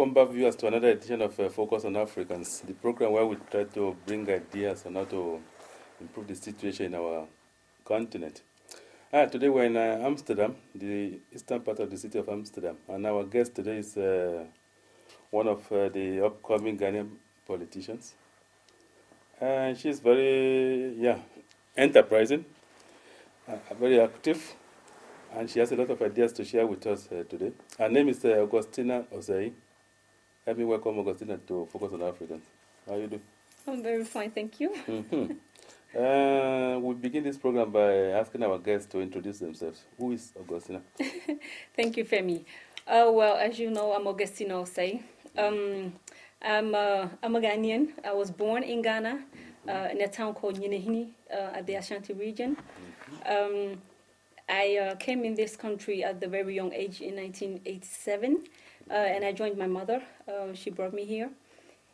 Welcome back, viewers, to another edition of Focus on Africans, the program where we try to bring ideas on how to improve the situation in our continent. Today we're in Amsterdam, the eastern part of the city of Amsterdam, and our guest today is one of the upcoming Ghanaian politicians. She's very, enterprising, very active, and she has a lot of ideas to share with us today. Her name is Augustina Osei. Let me welcome Augustina to Focus on Africans. How are you doing? I'm very fine, thank you. We begin this program by asking our guests to introduce themselves. Who is Augustina? Thank you, Femi. Well, as you know, I'm Augustina Osei. I'm a Ghanaian. I was born in Ghana, in a town called Nyinehini, at the Ashanti region. I came in this country at the very young age in 1987, and I joined my mother. She brought me here.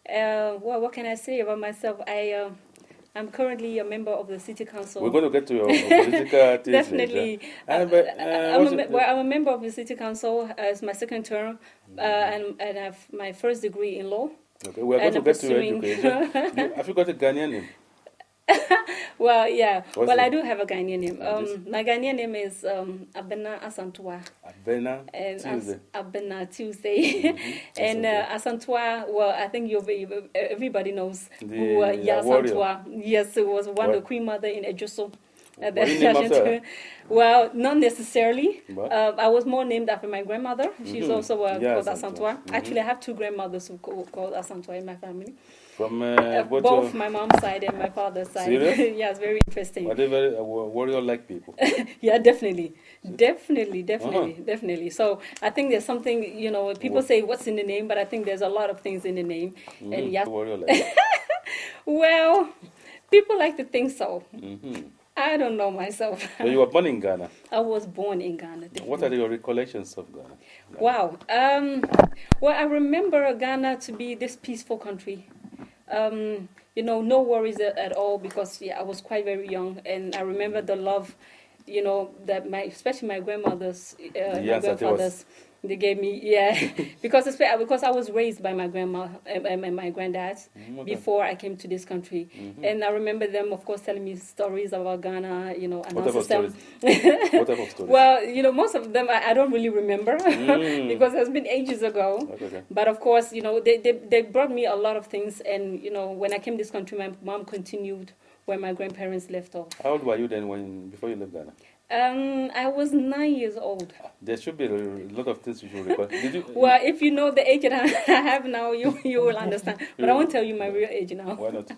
Well, what can I say about myself? I'm currently a member of the city council. We're going to get to your political things Definitely. later. I'm a member of the city council as my second term, and I have my first degree in law. Okay, we're going to get to your education. Have you got a Ghanaian name? Well, yeah. I do have a Ghanaian name. My Ghanaian name is Abena Asantwa. Abena Tuesday. Abena Tuesday. And Asantwa, well, I think everybody knows who Asantwa. Yes, it was the Queen Mother in Ejoso. Well, not necessarily. I was more named after my grandmother. She's also called Asantwa. Actually, I have two grandmothers who called Asantwa in my family. From both my mom's side and my father's side. Serious? Yeah, it's very interesting. Are they very warrior-like people? Yeah, definitely. So I think there's something, people say what's in the name, but I think there's a lot of things in the name. And yeah, warrior-like. Well, people like to think so. I don't know myself. So you were born in Ghana? I was born in Ghana. Definitely. What are your recollections of Ghana? Wow. Well, I remember Ghana to be this peaceful country. No worries at all because I was quite very young, and I remember the love, that especially my grandmothers, my grandfathers, they gave me, because I was raised by my grandma and my granddad before I came to this country, and I remember them, of course, telling me stories about Ghana, and what type of stories? What type of stories? Well, most of them I don't really remember because it's been ages ago. Okay. But of course, they brought me a lot of things, and when I came to this country, my mom continued where my grandparents left off. How old were you then before you left Ghana? I was 9 years old. There should be a lot of things you should recall. Well, if you know the age that I have now, you will understand. But I won't tell you my real age now. Why not?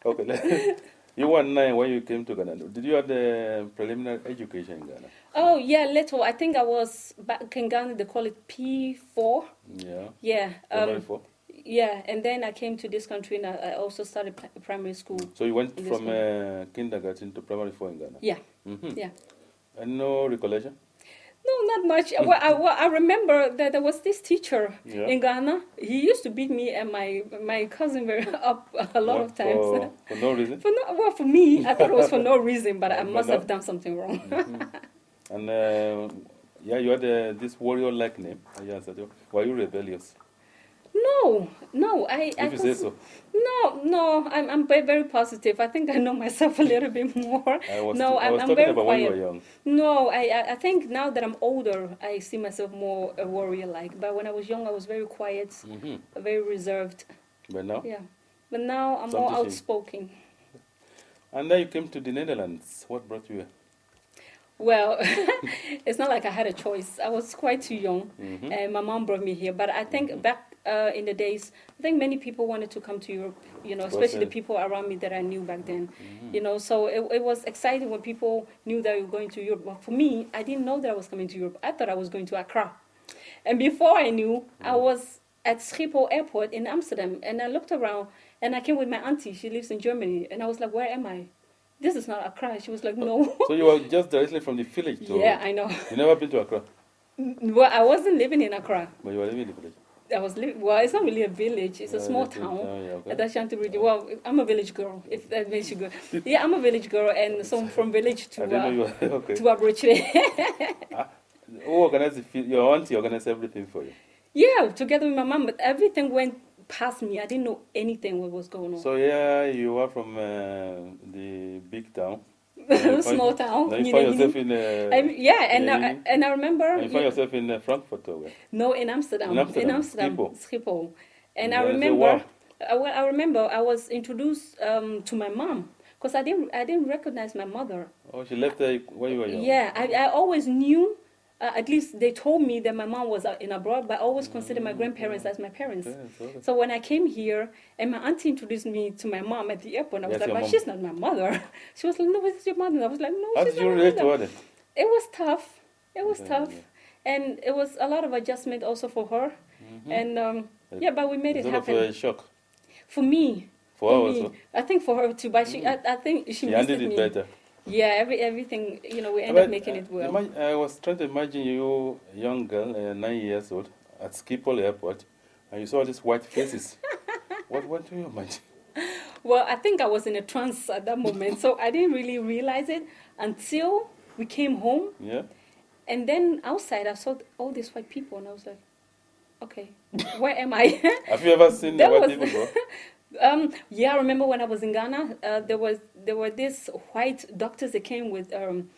Okay. You were 9 when you came to Ghana. Did you have the preliminary education in Ghana? Oh, yeah, little. I think I was back in Ghana, they call it P4. Yeah. Primary 4? Yeah, and then I came to this country and I also started primary school. So you went from kindergarten to primary 4 in Ghana? Yeah. Yeah. And no recollection? No, not much. I remember that there was this teacher in Ghana. He used to beat me and my cousin up a lot of times. For no reason? For me, I thought it was for no reason, but I must have done something wrong. And you had this warrior-like name. Were you rebellious? No. If you say so. No. I'm very positive. I think I know myself a little bit more. I'm very about quiet. when you were young. No, I think now that I'm older, I see myself more a warrior-like. But when I was young, I was very quiet, very reserved. But now? Yeah. But now I'm more outspoken. And then you came to the Netherlands. What brought you here? Well, it's not like I had a choice. I was quite too young, and my mom brought me here. But I think back in the days, I think many people wanted to come to Europe, especially the people around me that I knew back then. So it was exciting when people knew that you were going to Europe. But for me, I didn't know that I was coming to Europe. I thought I was going to Accra. And before I knew, I was at Schiphol Airport in Amsterdam, and I looked around, and I came with my auntie. She lives in Germany, and I was like, where am I? This is not Accra. She was like, no. So you were just directly from the village to... Yeah, I know. You never been to Accra? Well, I wasn't living in Accra. But you were living in the village? Well, it's not really a village. It's a small town at Ashanti region. Well, I'm a village girl, if that makes you good. Yeah, I'm a village girl, and so from village to Abuchi. Who organized your auntie organized everything for you? Yeah, together with my mom, but everything went past me. I didn't know anything what was going on. So yeah, you are from the big town. You Small town, now you find yourself in yeah, in and I remember and you find yourself in Frankfurt or where? no, in Amsterdam, In Amsterdam, Schiphol. Schiphol, and I Yeah, they say, remember, wow. I remember I was introduced to my mom because I didn't recognize my mother. Oh, she left when you were young. Yeah, I always knew. At least they told me that my mom was in abroad, but I always considered my grandparents as my parents. Yes, okay. So when I came here and my auntie introduced me to my mom at the airport, I was Yes, like, your but mom. she's not my mother. She was like, no, this is your mother. I was like, no, How she's did not you my relate to mother. her then? It was tough. It was Yeah, tough. yeah. And it was a lot of adjustment also for her. And yeah, but we made it Sort of happen. a shock For me. for her For me. also. I think for her too, but I think she She missed handled it me. better. Yeah, everything, we end But up making it well. I was trying to imagine you, a young girl, 9 years old, at Schiphol Airport, and you saw these white faces. What do you imagine? Well, I think I was in a trance at that moment, so I didn't really realize it until we came home. Yeah. And then outside, I saw all these white people, and I was like, okay, where am I? Have you ever seen the That white was- people before? Yeah, I remember when I was in Ghana, there were these white doctors that came with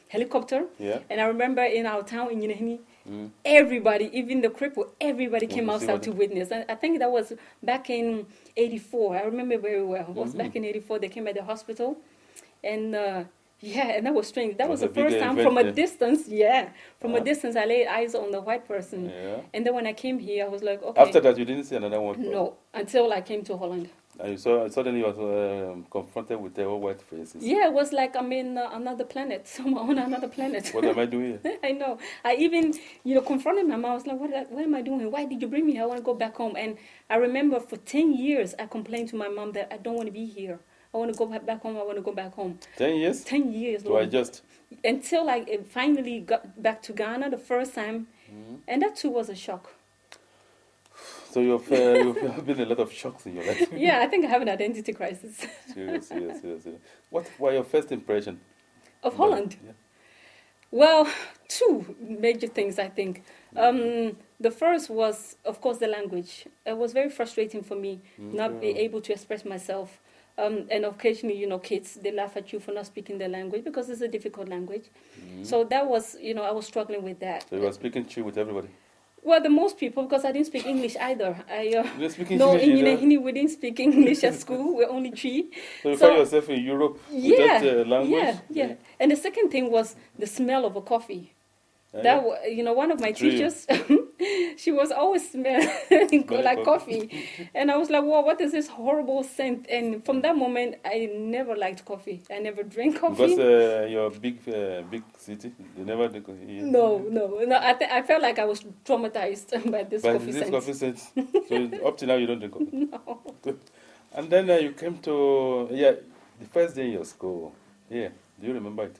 helicopter. Yeah. And I remember in our town in Yinahini, Mm. everybody, even the cripple, everybody came to see outside what to witness. And I think that was back in '84. I remember very well. It was back in '84. They came at the hospital, and yeah, and that was strange. That was the a big first time event from a there. distance. Yeah, from a Uh-huh. distance, I laid eyes on the white person. Yeah. And then when I came here, I was like, okay. After that, you didn't see another one? No, until I came to Holland. And you saw, suddenly you were confronted with their white faces. Yeah, it was like I'm in another planet. I'm on another planet. What am I doing here? I know. I even, confronted my mom. I was like, what am I doing? Why did you bring me here? I want to go back home. And I remember for 10 years, I complained to my mom that I don't want to be here. I want to go back home. I want to go back home. 10 years? 10 years. To adjust? Until I finally got back to Ghana the first time. And that too was a shock. So you've been a lot of shocks in your life. Yeah, I think I have an identity crisis. Seriously. What were your first impression Of Holland? Yeah. Well, two major things, I think. The first was, of course, the language. It was very frustrating for me not being able to express myself. And occasionally, kids, they laugh at you for not speaking the language because it's a difficult language. So that was, I was struggling with that. So you were speaking Chi with everybody? Well, the most people, because I didn't speak English either. You didn't speak No, English in either? Yinahini, we didn't speak English at school. We're only Chi. So you find yourself in Europe with that language? Yeah. And the second thing was the smell of a coffee. That one of my teachers, she was always smelling like coffee. And I was like, whoa, what is this horrible scent? And from that moment, I never liked coffee. I never drank coffee. Because you're a big city, you never drink coffee? No. I felt like I was traumatized by this coffee scent. Coffee scent. So up to now, you don't drink coffee? No. And then you came to, the first day in your school. Yeah, do you remember it?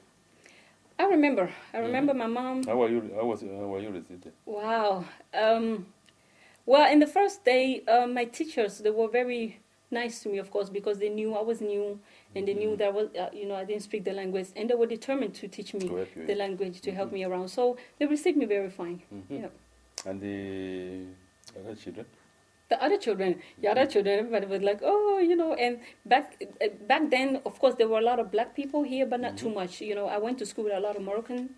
I remember my mom. How were you received? Wow. Well, in the first day, my teachers, they were very nice to me, of course, because they knew I was new, and they knew that I was, I didn't speak the language, and they were determined to teach me the language, to help me around. So they received me very fine. Yeah. And the other children? The other children, everybody was like, oh, and back then, of course, there were a lot of black people here, but not too much. I went to school with a lot of Moroccan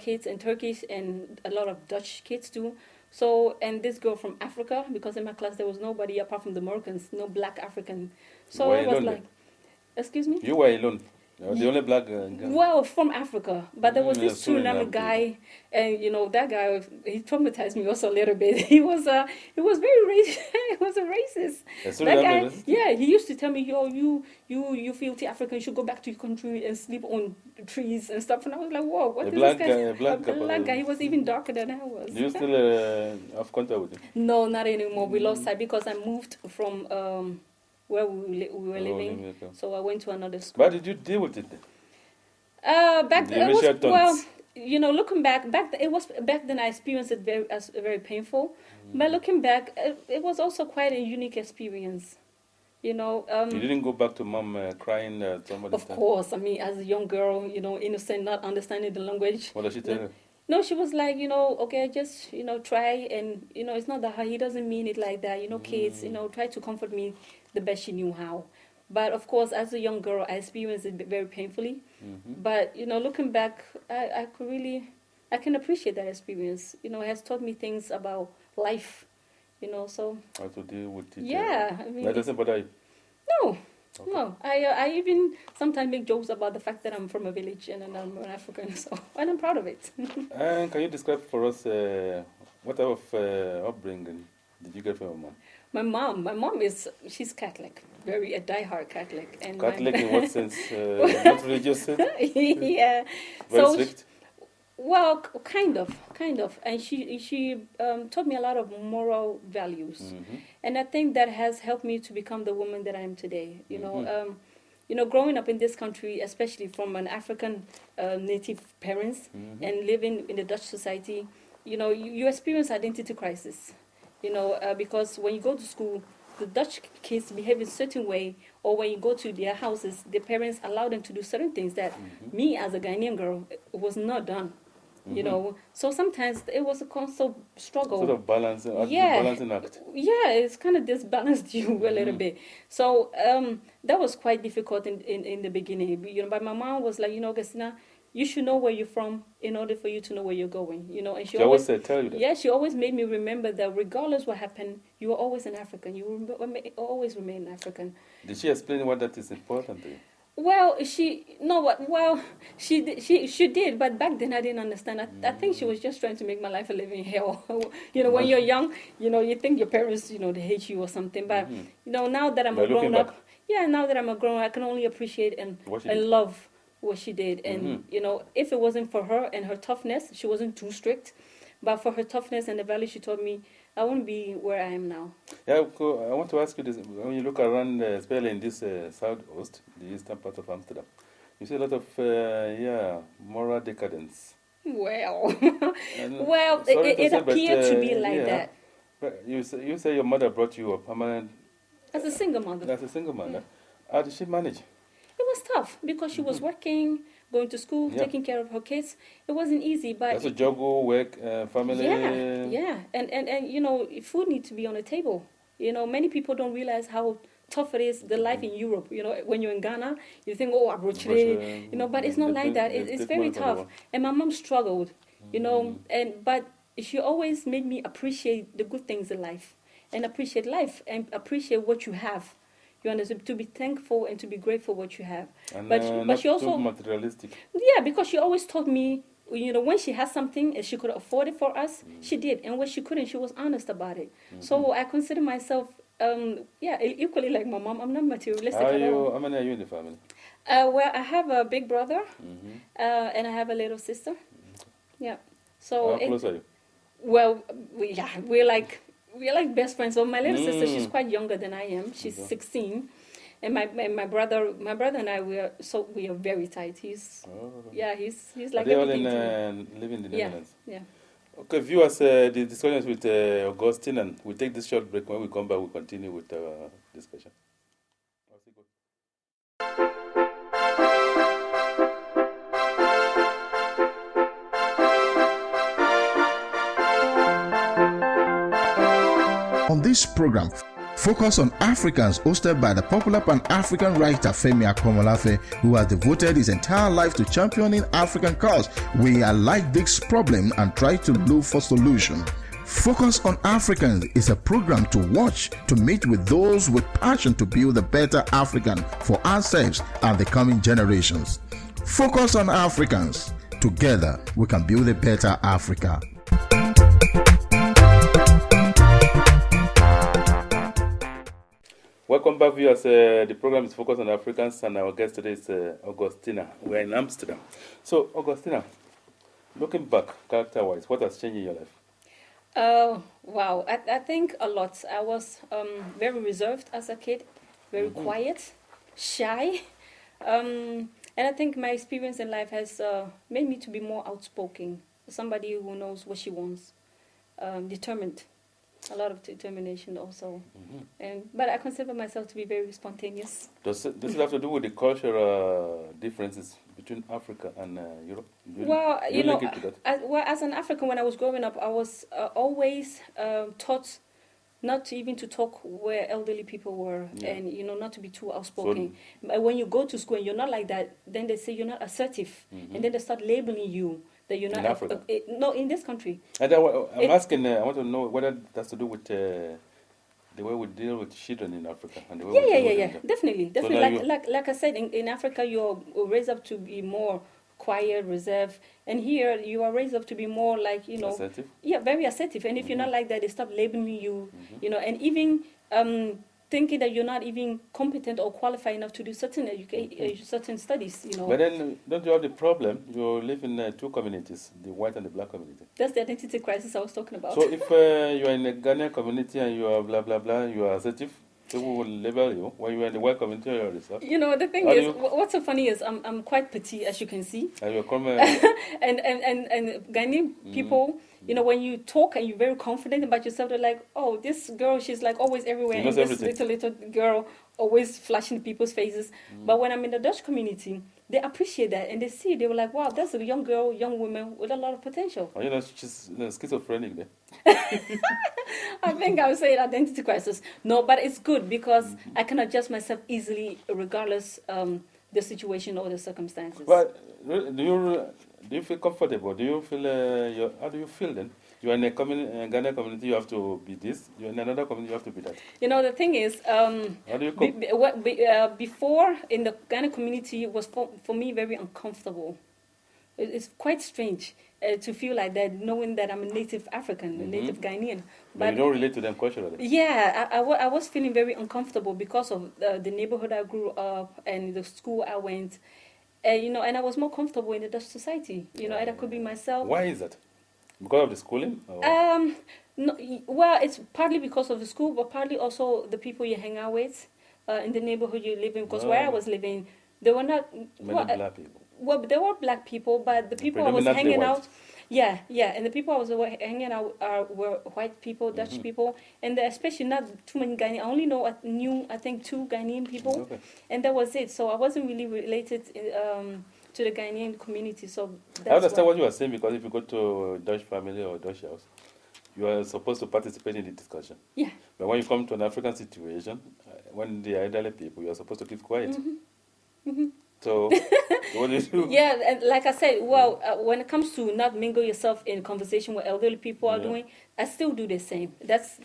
kids and Turkish and a lot of Dutch kids too. So, and this girl from Africa, because in my class there was nobody apart from the Moroccans, no black African. So it was like, excuse me? You were alone? The only black guy? Well, from Africa, but there was this Suriname guy, people. and that guy, he traumatized me also a little bit. He was very racist. He was a racist. That guy, he used to tell me, "Yo, you filthy African, you should go back to your country and sleep on trees and stuff." And I was like, "Whoa, what is this guy?" A black guy. He was even darker than I was. Do you still have contact with him? No, not anymore. We lost sight because I moved from where we were living. So I went to another school. But did you deal with it then? Back then, looking back then I experienced it very painful. But looking back, it was also quite a unique experience. You didn't go back to mom crying somebody. Of course, I mean, as a young girl, innocent, not understanding the language. What does she tell you? No, she was like, okay, just, try, and, it's not that hard. He doesn't mean it like that. Kids, try to comfort me the best she knew how. But of course, as a young girl, I experienced it very painfully. But, looking back, I could really, I can appreciate that experience. It has taught me things about life, so. How to deal with it. Yeah. I mean, that doesn't bother you? No. Okay. No, I even sometimes make jokes about the fact that I'm from a village and I'm an African, and I'm proud of it. And can you describe for us what type of upbringing did you get from your mom? My mom she's Catholic, very a diehard Catholic, and Catholic in what sense? Not religious sense? Yeah. Very strict? Well, kind of, and she taught me a lot of moral values, and I think that has helped me to become the woman that I am today. Growing up in this country, especially from an African native parents and living in the Dutch society, you experience identity crisis. Because when you go to school, the Dutch kids behave in a certain way, or when you go to their houses, their parents allow them to do certain things that me as a Ghanaian girl was not done. So sometimes it was a constant struggle. Sort of balancing act. Yeah, it's kind of disbalanced you a little bit. So that was quite difficult in the beginning. But my mom was like, Augustina, you should know where you're from in order for you to know where you're going. And she always tell you that. Yeah, she always made me remember that regardless what happened, you were always an African. You always remain African. Did she explain why that is important to you? Well, she did, but back then I didn't understand. I think she was just trying to make my life a living hell. When you're young, you think your parents, they hate you or something. But now that I'm a grown up, now that I'm a grown up, I can only appreciate and love what she did. And if it wasn't for her and her toughness, she wasn't too strict, but for her toughness and the value she taught me, I wouldn't be where I am now. Yeah, I want to ask you this. When you look around, especially in this southeast, the eastern part of Amsterdam, you see a lot of, moral decadence. Well, it appeared to be like that. But you say your mother brought you up as a single mother. As a single mother. How did she manage? It was tough because she was working, going to school, taking care of her kids. It wasn't easy, but that's a juggle, work, family. Yeah, and food needs to be on the table. Many people don't realize how tough it is, the life in Europe. When you're in Ghana, you think, oh, abrochire, but it's not like that. It's very tough. And my mom struggled, but she always made me appreciate the good things in life and appreciate life and appreciate what you have. You understand? To be thankful and to be grateful what you have. And, but she also too materialistic. Yeah, because she always taught me, when she had something and she could afford it for us, she did. And when she couldn't, she was honest about it. So I consider myself, equally like my mom. I'm not materialistic at all. How many are you in the family? Well, I have a big brother, and I have a little sister. Yeah. So how close are you? Well, we're like best friends. So my little sister, she's quite younger than I am. She's 16, and my brother and I we are very tight. He's like are they all everything living in the Netherlands? Yeah. Okay, viewers, the discussion is with Augustina. We'll take this short break. When we come back, we'll continue with our discussion. On this program, Focus on Africans, hosted by the popular Pan-African writer Femi Akomolafe, who has devoted his entire life to championing African cause. We highlight this problem and try to look for solution. Focus on Africans is a program to watch, to meet with those with passion to build a better African for ourselves and the coming generations. Focus on Africans. Together, we can build a better Africa. Welcome back, viewers. The program is Focus on Africans, and our guest today is Augustina. We're in Amsterdam. So, Augustina, looking back, character-wise, what has changed in your life? Wow, I think a lot. I was very reserved as a kid, very quiet, shy, and I think my experience in life has made me to be more outspoken, somebody who knows what she wants, determined. A lot of determination also. But I consider myself to be very spontaneous. Does it have to do with the cultural differences between Africa and Europe? Well, do you link it to that? as an African, when I was growing up, I was always taught not even to talk where elderly people were, and not to be too outspoken. But when you go to school and you're not like that, then they say you're not assertive, and then they start labeling you that you're not. In Africa? No, in this country. And I'm asking. I want to know whether that has to do with the way we deal with children in Africa and the way we deal with them. Definitely. So like I said, in Africa, you're raised up to be more quiet, reserved, and here you are raised up to be more like assertive. Yeah, very assertive. And if you're not like that, they stop labeling you, and even thinking that you're not even competent or qualified enough to do certain certain studies. But then, don't you have the problem? You live in two communities, the white and the black community. That's the identity crisis I was talking about. So if you are in the Ghanaian community and you are blah blah blah, you are assertive, people will label you. When you are in the white community, you are reserved. The thing is, what's so funny is I'm quite petite, as you can see. And you're common. and Ghanaian people, when you talk and you're very confident about yourself, they're like, oh, this girl, she's like always everywhere. She knows and this everything. little girl always flashing people's faces. But when I'm in the Dutch community, they appreciate that and they were like, wow, that's a young girl, young woman with a lot of potential. Oh, she's schizophrenic there. I think I would say identity crisis. No, but it's good because I can adjust myself easily regardless the situation or the circumstances. But do you feel comfortable? Do you feel how do you feel then? You are in a Ghanaian community, you have to be this. You're in another community, you have to be that. The thing is, how do you cope? Before in the Ghana community, it was for me very uncomfortable. It's quite strange to feel like that, knowing that I'm a native African, a native Ghanaian. But you don't relate to them culturally. Yeah, I was feeling very uncomfortable because of the neighborhood I grew up and the school I went. And I was more comfortable in the Dutch society. And I could be myself. Why is that? Because of the schooling? No, well, it's partly because of the school, but partly also the people you hang out with in the neighborhood you live in. Because where I was living, there were not many black people. Well, there were black people, but the people I was hanging out, and the people I was hanging out were white people, Dutch people, and especially not too many Ghanaian. I knew I think 2 Ghanaian people, and that was it. So I wasn't really related to the Ghanaian community. So that's I understand what you are saying, because if you go to a Dutch family or a Dutch house, you are supposed to participate in the discussion. Yeah. But when you come to an African situation, when they are elderly people, you are supposed to keep quiet. So, what do you do? Yeah, and like I said, well, when it comes to not mingle yourself in conversation with elderly people are doing, I still do the same. That's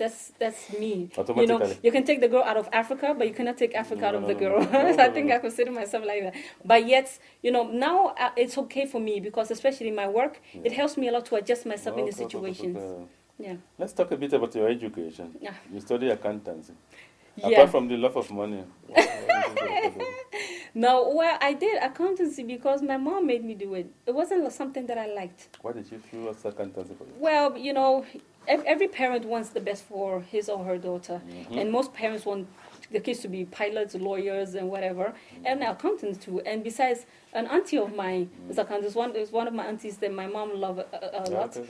me. Automatically. You can take the girl out of Africa, but you cannot take Africa out of the girl. I think I consider myself like that. But yet, now it's okay for me because especially in my work, it helps me a lot to adjust myself in the situations. Yeah. Let's talk a bit about your education. Yeah. You study accountancy. Yeah. Apart from the love of money. No, well, I did accountancy because my mom made me do it. It wasn't something that I liked. Why did you choose accountancy for you? Well, every parent wants the best for his or her daughter. And most parents want the kids to be pilots, lawyers, and whatever, and accountants too. And besides, an auntie of mine is accountant. Is one of my aunties that my mom loved a lot. Okay.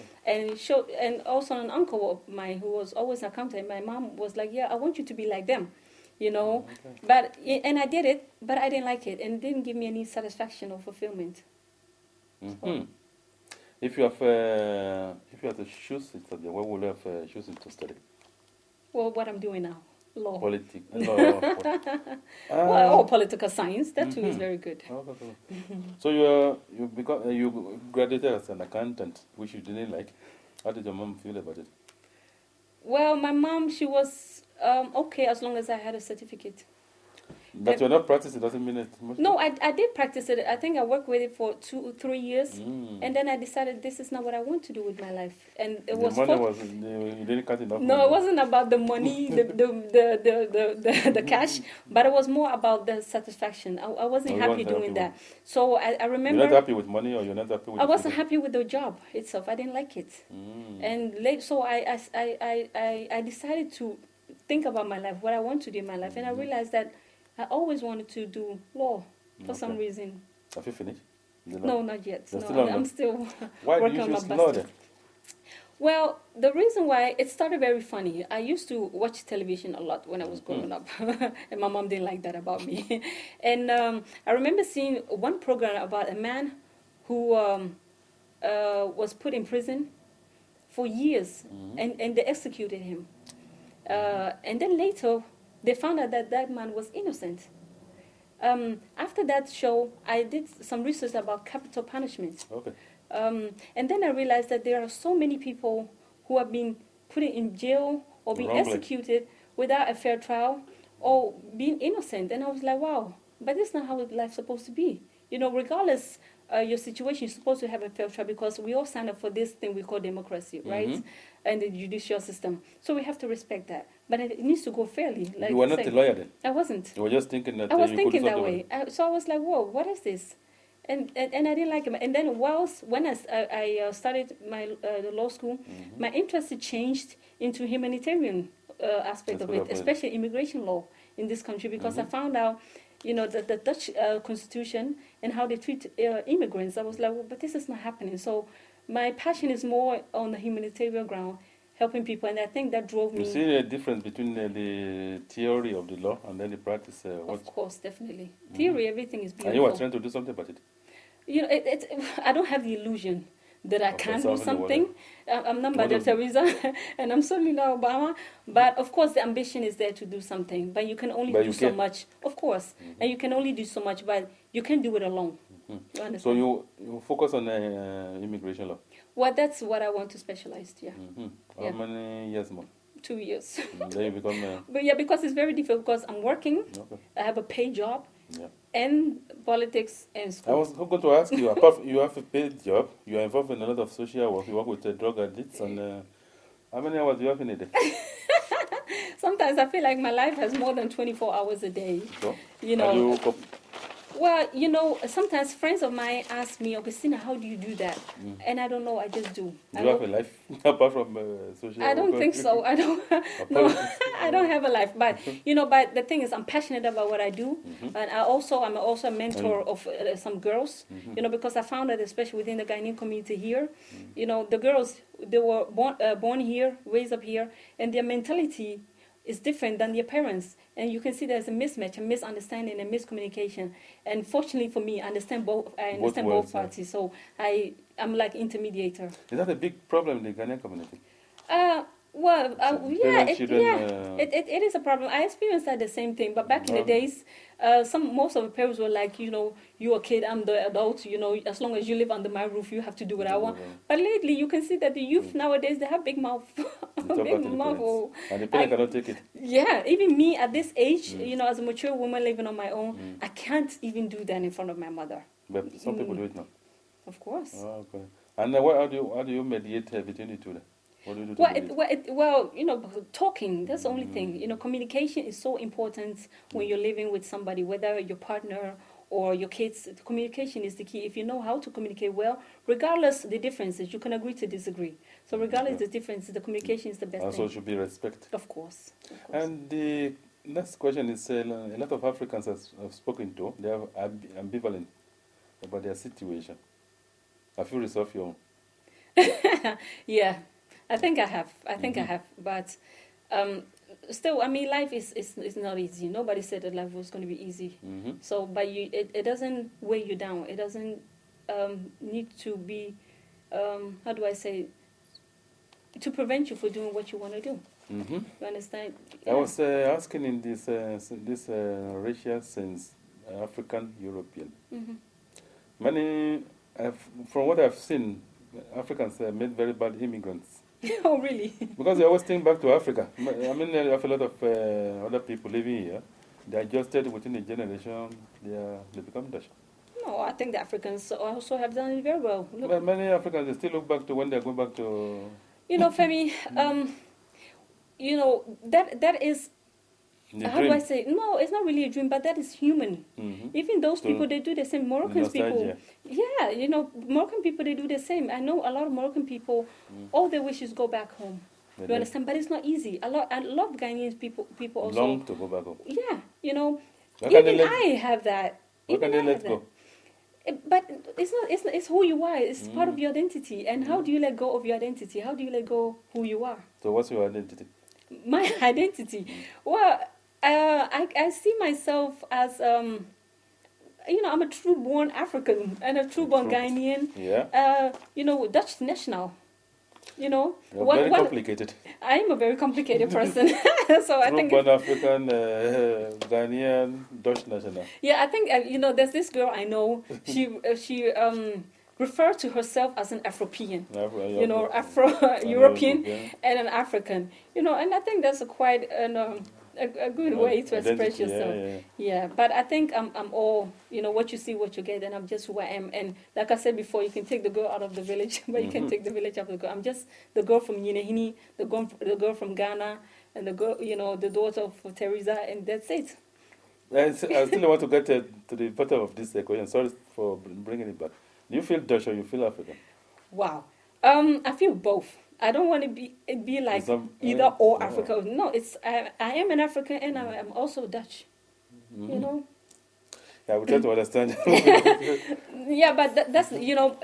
And also an uncle of mine who was always an accountant. My mom was like, yeah, I want you to be like them. Okay. But I did it, but I didn't like it, and it didn't give me any satisfaction or fulfillment. So. If you have to choose it, what would you have chosen to study? Well, what I'm doing now, law. Politics. Or political science. That too is very good. Okay. So you graduated as an accountant, which you didn't like. How did your mom feel about it? Well, my mom, she was okay as long as I had a certificate. But you're not practicing, doesn't mean it much? No, I did practice it. I think I worked with it for 3 years, and then I decided this is not what I want to do with my life. And it was the money you didn't cut enough. No, it wasn't about the money, the cash, but it was more about the satisfaction. I wasn't happy doing that. So I remember. You're not happy with money, or you're not happy with? I wasn't happy with the job itself. I didn't like it, and so I decided to think about my life, what I want to do in my life, and I realized that I always wanted to do law for some reason. Have you finished? No, not yet. No, I'm still Why working do you on my choose law then? Well, the reason why it started very funny, I used to watch television a lot when I was growing up, and my mom didn't like that about me. And I remember seeing one program about a man who was put in prison for years, and they executed him. And then later, they found out that that man was innocent. After that show, I did some research about capital punishment. Okay. And then I realized that there are so many people who have been put in jail or being Wrongly. executed without a fair trial or being innocent. And I was like, wow, but that's not how life's supposed to be. You know, regardless your situation, you're supposed to have a fair trial because we all signed up for this thing we call democracy, right? And the judicial system. So we have to respect that. But it needs to go fairly. Like You were not a lawyer then? I wasn't. You were just thinking that I was you thinking could do that something way. So I was like, whoa, what is this? And I didn't like it. And then when I started my the law school, my interest changed into humanitarian aspect That's of what it, happened. especially immigration law in this country, because I found out, you know, the Dutch constitution and how they treat immigrants. I was like, well, but this is not happening. So my passion is more on the humanitarian ground, helping people, and I think that drove You me. see the difference between the theory of the law and then the practice? Of course, definitely. Theory, everything is beautiful. And you were trying to do something about it? You know, I don't have the illusion that I Of can do solving the something. I'm not Mother What Teresa, and I'm certainly not Obama. But of course, the ambition is there to do something. But you can only But do you so can. much, of course. And you can only do so much, but you can't do it alone. You understand? So you focus on immigration law? Well, that's what I want to specialize. Yeah, How Yeah. many years more? 2 years. Then you become... But yeah, because it's very difficult. Because I'm working, okay. I have a paid job, Yeah. and politics and I school. was going to ask you, apart you have a paid job, you are involved in a lot of social work, you work with drug addicts, and how many hours do you have in a day? Sometimes I feel like my life has more than 24 hours a day. So, You how do know, you cope? well, you know, sometimes friends of mine ask me, Augustina, how do you do that? And I don't know, I just do. Do you have a life apart from social I don't work? think so. I don't. No, I don't have a life. But you know, but the thing is, I'm passionate about what I do, and I'm also a mentor of some girls. You know, because I found that especially within the Ghanaian community here, you know, the girls, they were born here, raised up here, and their mentality is different than their parents, and you can see there's a mismatch, a misunderstanding, and miscommunication. And fortunately for me, I understand both worlds, yeah. parties, so I'm like intermediator. Is that a big problem in the Ghanaian community? Well, Parents, children, it is a problem. I experienced that the same thing, but back in the days, most of the parents were like, you know, you're a kid, I'm the adult, you know, as long as you live under my roof, you have to do what I want. But lately, you can see that the youth nowadays, they have big mouth, big mouth. And the parents cannot take it. Yeah, even me at this age, you know, as a mature woman living on my own, I can't even do that in front of my mother. But some people do it now. Of course. Oh, okay. And how do you mediate between the two then? What do you do to mediate? Well, you know, talking, that's the only thing. You know, communication is so important when you're living with somebody, whether your partner or your kids. Communication is the key. If you know how to communicate well, regardless the differences, you can agree to disagree. So regardless the differences, the communication is the best Also thing. should be respect. Of course. And the next question is, a lot of Africans I've spoken to, they are ambivalent about their situation. Have you resolved your own? Yeah, I think I have. I have. But still, I mean, life is not easy. Nobody said that life was going to be easy. So, but it doesn't weigh you down. It doesn't need to be, how do I say, to prevent you from doing what you want to do. You understand? I was asking in this racial sense, African European. Many, from what I've seen, Africans made very bad immigrants. Oh, really? Because they always think back to Africa. I mean, I have a lot of other people living here. They adjusted within a generation. They become Dutch. No, I think the Africans also have done it very well. Look, But many Africans, they still look back to when they're going back to... you know, Femi, you know, that is, the how do dream. I say? No, it's not really a dream, but that is human. Even those So, people, they do the same. Moroccan people, nostalgia. yeah, you know, Moroccan people, they do the same. I know a lot of Moroccan people, all they wish is go back home. But You understand? But it's not easy. A lot of Ghanaian people also. long to go back home. Yeah, you know, Why can't they even let- I have that. Why Even can't they I let have go? that. But it's not. It's who you are. It's part of your identity. And how do you let go of your identity? How do you let go who you are? So what's your identity? My identity. Well, I see myself as I'm a true-born African and a true-born Ghanaian. Yeah. Dutch national. You're very complicated. I am a very complicated person. So I think true-born African, Ghanaian, Dutch national. Yeah, I think there's this girl I know. She refers to herself as an Afropean. Afro-European and an African. And I think that's quite a good way to express yourself. Yeah, but I think I'm all, what you see, what you get, and I'm just who I am. And like I said before, you can take the girl out of the village, but you can take the village out of the girl. I'm just the girl from Yinehini, the girl from Ghana, and the girl, the daughter of Teresa, and that's it. I still want to get to the bottom of this question. Sorry for bringing it back. Do you feel Dutch or you feel African? Wow. I feel both. I don't want to be like either or Africa. No, it's I am an African and I am also Dutch. Yeah, we try to understand. Yeah, but that's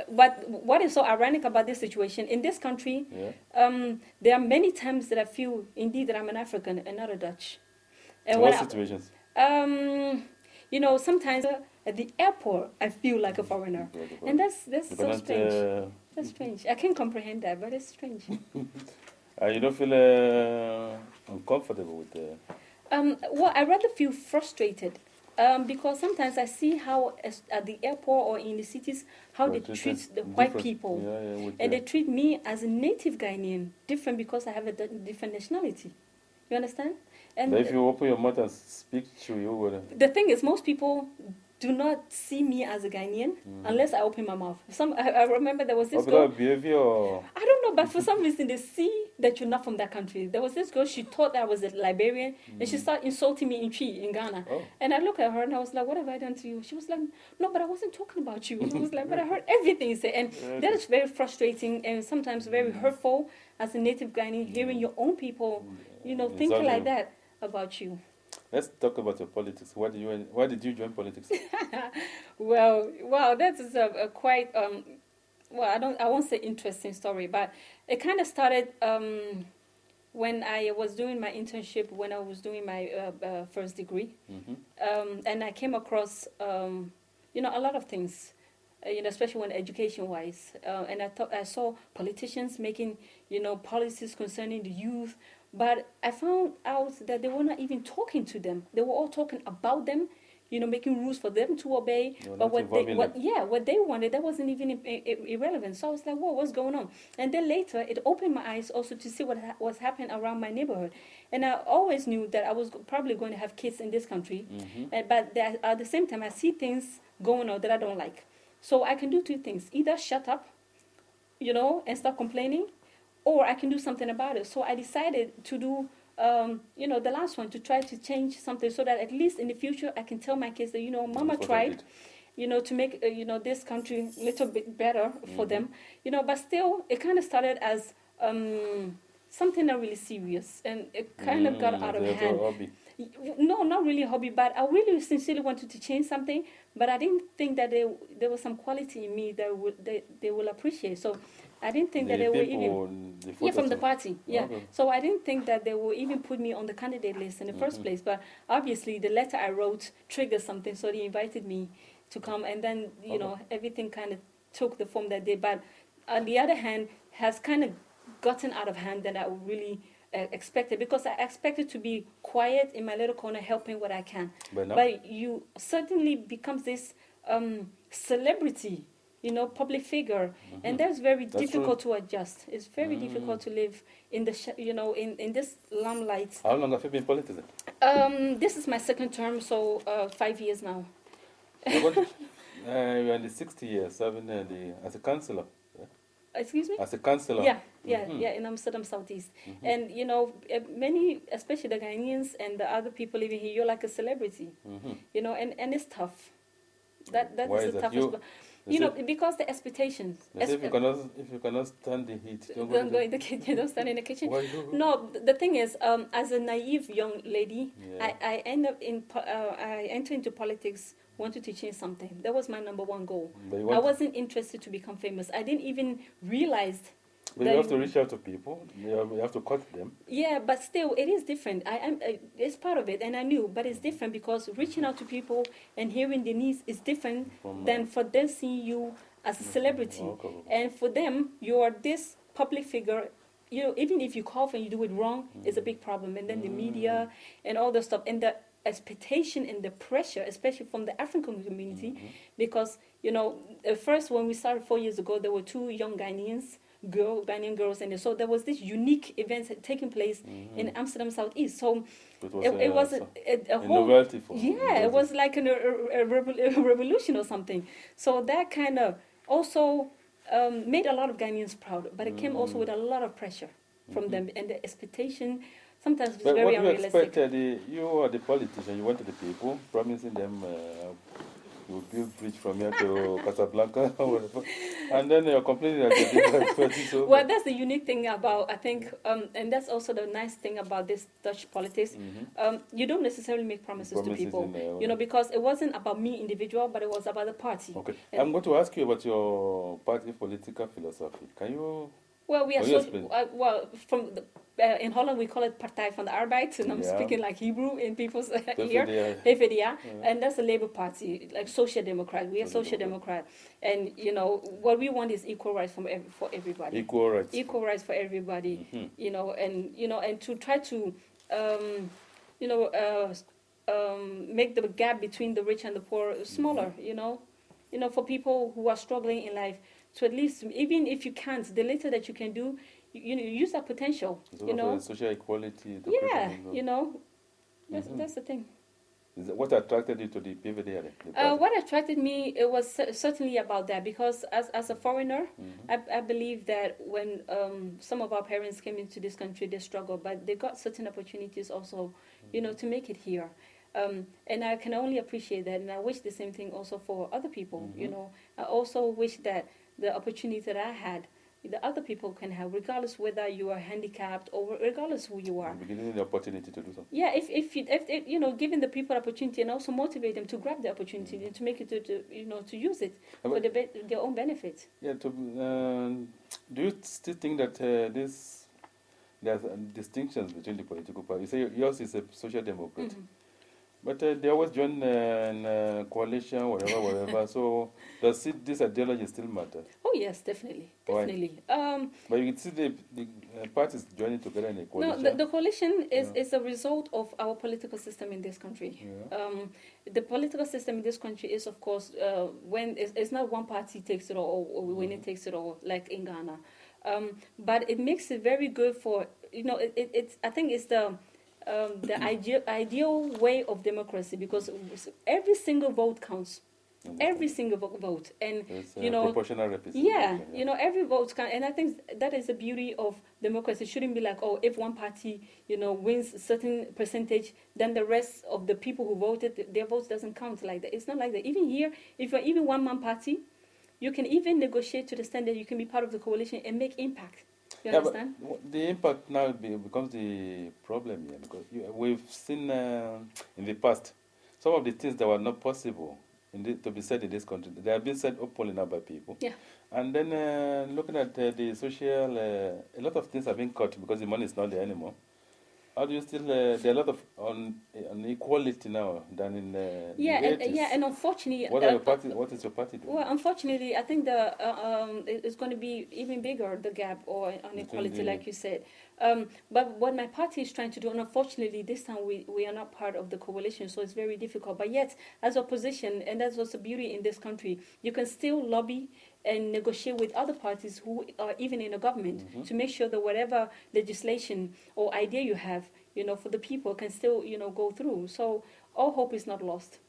But what is so ironic about this situation in this country? There are many times that I feel indeed that I'm an African and not a Dutch. And what situations? Sometimes at the airport I feel like a foreigner, and that's so strange. That's strange. I can't comprehend that, but it's strange. You don't feel uncomfortable with the... Well, I rather feel frustrated because sometimes I see how at the airport or in the cities how they treat the white people, and they treat me as a native Ghanaian different because I have a different nationality. You understand? And but if you open your mouth and speak to you, the thing is, most people do not see me as a Ghanaian unless I open my mouth. I remember there was this girl. Behavior or... I don't know, but for some reason they see that you're not from that country. There was this girl, she thought that I was a Liberian, and she started insulting me in Ghana. Oh. And I looked at her and I was like, what have I done to you? She was like, no, but I wasn't talking about you. And I was like, but I heard everything you said. And that is very frustrating and sometimes very hurtful as a native Ghanaian, hearing your own people, thinking like that about you. Let's talk about your politics. Why did you join politics? Well, that is a quite I won't say interesting story, but it kind of started when I was doing my internship, when I was doing my first degree, and I came across a lot of things, especially when education-wise, and I saw politicians making policies concerning the youth. But I found out that they were not even talking to them. They were all talking about them, making rules for them to obey. But what they wanted, that wasn't even irrelevant. So I was like, whoa, what's going on? And then later, it opened my eyes also to see what was happening around my neighborhood. And I always knew that I was probably going to have kids in this country. But at the same time, I see things going on that I don't like. So I can do two things. Either shut up, and stop complaining, or I can do something about it. So I decided to do, the last one, to try to change something so that at least in the future I can tell my kids that, Mama tried, to make, this country a little bit better for them. But still, it kind of started as something not really serious. And it kind of got out of hand. Hobby. No, not really a hobby, but I really sincerely wanted to change something. But I didn't think that there was some quality in me that they will appreciate. So I didn't think that they would even... from the party, Okay. So I didn't think that they would even put me on the candidate list in the first place. But obviously, the letter I wrote triggered something, so they invited me to come. And then, everything kind of took the form that did. But on the other hand, has kind of gotten out of hand than I really expected. Because I expected to be quiet in my little corner, helping what I can. But you certainly becomes this celebrity, public figure, and that's very difficult to adjust. It's very difficult to live in the in this limelight. How long have you been politician? This is my second term, so 5 years now. You're in the 60 years serving as a councillor. Excuse me? As a councillor. Yeah, in Amsterdam Southeast. And many, especially the Ghanaians and the other people living here, you're like a celebrity. And it's tough. That is the toughest. Because the expectations. If you cannot stand the heat, don't go in the kitchen. Don't stand in the kitchen. Why No, the thing is, as a naive young lady, I enter into politics wanted to change something. That was my number one goal. But I wasn't interested to become famous. I didn't even realize. But you have to reach out to people. You have to cut them. Yeah, but still, it is different. It's part of it, and I knew, but it's different because reaching out to people and hearing their needs is different than for them seeing you as a celebrity. Okay. And for them, you are this public figure. You know, even if you cough and you do it wrong, it's a big problem. And then the media and all the stuff, and the expectation and the pressure, especially from the African community, because you know, first when we started 4 years ago, there were 2 young Ghanaian girls, and so there was this unique event taking place in Amsterdam Southeast. So it was a whole novelty for it was like a revolution or something. So that kind of also made a lot of Ghanaians proud, but it came also with a lot of pressure from them, and the expectation sometimes was very unrealistic. What you expect? You are the politician. You went to the people, promising them you will build bridge from here to Casablanca or whatever, and then you're complaining that you didn't expect it. So well, that's the unique thing about, I think, and that's also the nice thing about this Dutch politics. You don't necessarily make promises to people, you know, because it wasn't about me individual, but it was about the party. Okay, I'm going to ask you about your party political philosophy. Can you? Well, we are from the, in Holland we call it Partij van de Arbeid, and I'm speaking like Hebrew in people's ear, PvdA, and that's the Labour Party, like Social Democrat. We are Social Democrat, and you know what we want is equal rights for everybody. Equal rights for everybody. You know, and to try to, make the gap between the rich and the poor smaller. You know, for people who are struggling in life. So at least, even if you can't, the little that you can do, you know, use that potential. You know, social equality. Yeah, you know, that's the thing. What attracted you to the PvdA? What attracted me, it was certainly about that, because as a foreigner, I believe that when some of our parents came into this country, they struggled, but they got certain opportunities also, you know, to make it here. And I can only appreciate that, and I wish the same thing also for other people. You know, I also wish that the opportunity that I had, the other people can have, regardless whether you are handicapped or regardless who you are. Giving the opportunity to do something. Yeah, if you know, giving the people opportunity and also motivate them to grab the opportunity and to make it to use it for their own benefit. Yeah. Do you still think that there's distinctions between the political parties? You say yours is a social democrat. But they always join in coalition, whatever. So does this ideology still matter? Oh yes, definitely. But you can see the parties joining together in a coalition. No, the coalition is a result of our political system in this country. The political system in this country is, of course, when it's not one party takes it all or when it takes it all, like in Ghana. But it makes it very good for, you know, I think it's the ideal way of democracy, because every single vote counts. Every single vote, and you know, proportional representation. You know, every vote counts, and I think that is the beauty of democracy. It shouldn't be like, oh, if one party, you know, wins a certain percentage, then the rest of the people who voted, their votes doesn't count like that. It's not like that. Even here, if you're even one-man party, you can even negotiate to the extent that you can be part of the coalition and make impact. You understand? But the impact now becomes the problem here, because we've seen in the past some of the things that were not possible to be said in this country. They have been said openly now by people. Yeah. And then looking at the social, a lot of things have been cut because the money is not there anymore. How do you still? There are a lot of inequality now than in the 80s. And unfortunately, what is your party doing? Well, unfortunately, I think it's going to be even bigger, the gap or inequality, like you said. But what my party is trying to do, and unfortunately, this time we are not part of the coalition, so it's very difficult. But yet, as opposition, and that's what's the beauty in this country, you can still lobby and negotiate with other parties who are even in the government to make sure that whatever legislation or idea you have, you know, for the people can still, you know, go through. So all hope is not lost.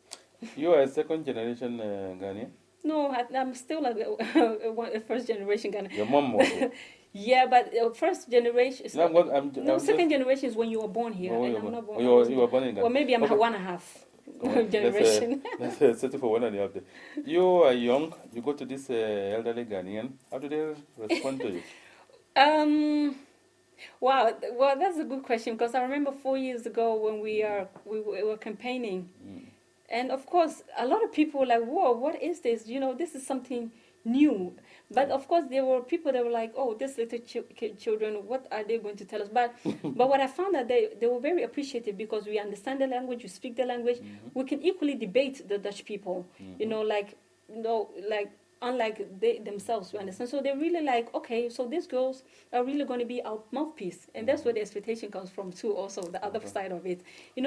You are a second generation Ghanaian? No, I'm still a first generation Ghanaian. Your mom was here. Yeah, but first generation. Second generation is when you were born here, and I'm not born. You were born in Ghana. Or maybe I'm 1.5 generation. Let's settle for 1.5 days. You are young. You go to this elderly Ghanaian. How do they respond to you? Wow. Well, that's a good question, because I remember 4 years ago when we were campaigning. And of course, a lot of people were like, whoa, what is this? This is something new. But of course, there were people that were like, oh, this little children, what are they going to tell us? But what I found that they were very appreciative because we understand the language, we speak the language. We can equally debate the Dutch people, like unlike they themselves, you understand? So they're really like, okay, so these girls are really going to be our mouthpiece. And that's where the expectation comes from too, also, the other side of it.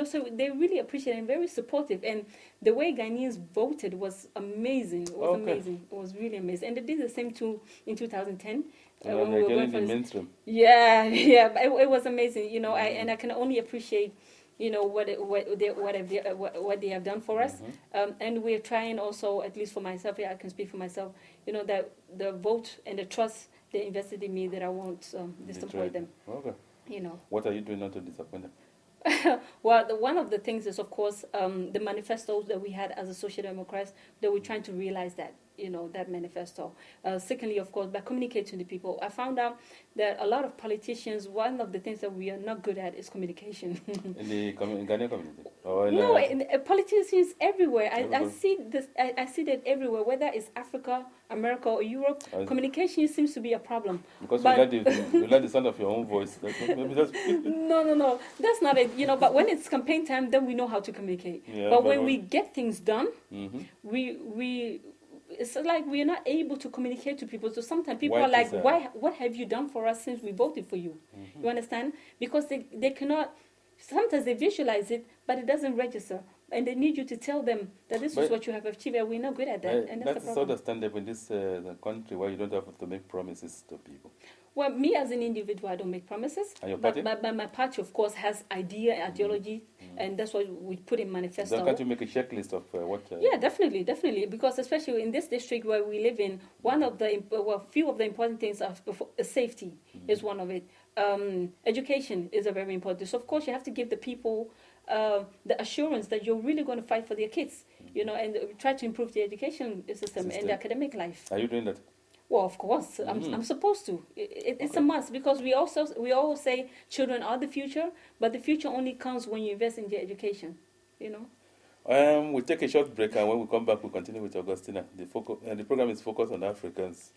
So they really appreciate and very supportive. And the way Ghanaians voted was amazing. It was amazing. It was really amazing. And they did the same too in 2010. When we were going for the mainstream. Yeah, but it was amazing, and I can only appreciate what they have done for us, and we're trying also, at least for myself, I can speak for myself, that the vote and the trust they invested in me, that I won't disappoint them. Okay. What are you doing not to disappoint them? Well, one of the things is, of course, the manifestos that we had as a Social Democrats, that we're trying to realize that, that manifesto. Secondly, of course, by communicating to people. I found out that a lot of politicians, one of the things that we are not good at is communication. In the Ghanaian community? Politicians everywhere. I see this. I see that everywhere, whether it's Africa, America, or Europe. Communication seems to be a problem. Because you like the sound of your own voice. No, that's not it. But when it's campaign time, then we know how to communicate. Yeah, but when we get things done, it's like we're not able to communicate to people. So sometimes people are like, "Why? What have you done for us since we voted for you?" You understand? Because they cannot. Sometimes they visualize it, but it doesn't register, and they need you to tell them that this is what you have achieved. And we're not good at that, and that's the problem. Understandable in this country where you don't have to make promises to people. Well, me as an individual, I don't make promises. And your party? But my party, of course, has ideology, and that's what we put in manifesto. So can't you make a checklist of what? Yeah, definitely. Because especially in this district where we live in, few of the important things are safety is one of it. Education is a very important. So of course you have to give the people the assurance that you're really going to fight for their kids, and try to improve the education system and the academic life. Are you doing that? Well, of course, I'm supposed to. It's a must, because we always say children are the future, but the future only comes when you invest in their education. We'll take a short break, and when we come back, we'll continue with Augustina. The program is focused on Africans.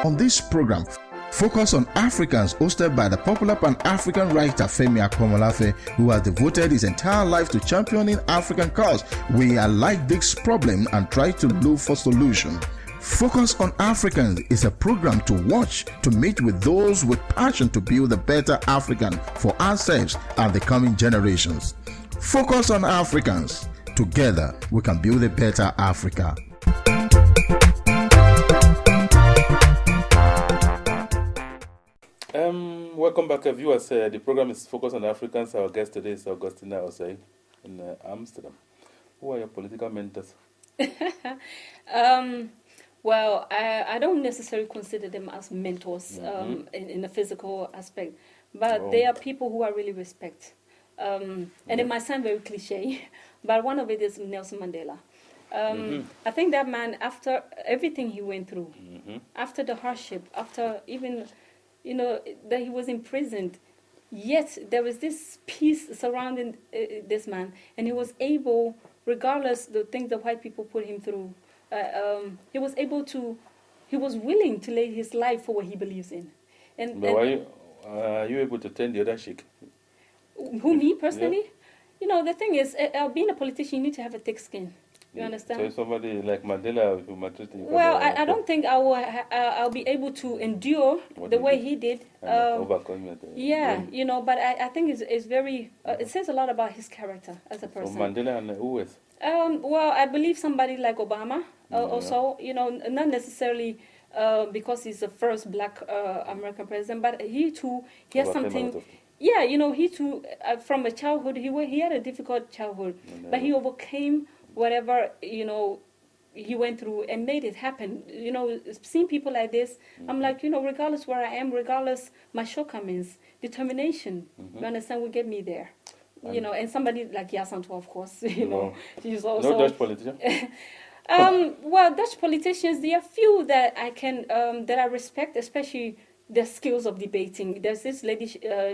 On this program, Focus on Africans, hosted by the popular Pan-African writer Femi Akomolafe, who has devoted his entire life to championing African cause. We highlight this problem and try to look for solution. Focus on Africans is a program to watch, to meet with those with passion to build a better African for ourselves and the coming generations. Focus on Africans. Together, we can build a better Africa. Welcome back, viewers. The program is focused on Africans. Our guest today is Augustina Osei in Amsterdam. Who are your political mentors? Well, I don't necessarily consider them as mentors in the physical aspect, but they are people who I really respect. And it might sound very cliche, but one of it is Nelson Mandela. I think that man, after everything he went through, after the hardship, after even, that he was imprisoned, yet there was this peace surrounding this man, and he was able, regardless the things that white people put him through, he was willing to lay his life for what he believes in. But are you able to turn the other cheek? Who, me personally? Yeah. The thing is, being a politician, you need to have a thick skin. You understand? So somebody like Mandela who maltreated you. Well, I don't think I'll be able to endure the way he did. Overcome it. Yeah, but I think it's very. It says a lot about his character as a person. So Mandela and who else? Well, I believe somebody like Obama also. Not necessarily because he's the first Black American president, but he too has something. Yeah, he too from a childhood he had a difficult childhood, but he overcame whatever he went through and made it happen. Seeing people like this, I'm like, regardless where I am, regardless my shortcomings, determination, you understand, will get me there. And somebody like Yasanto, of course, she's also... No Dutch politician? Well, Dutch politicians, there are few that that I respect, especially the skills of debating. There's this lady,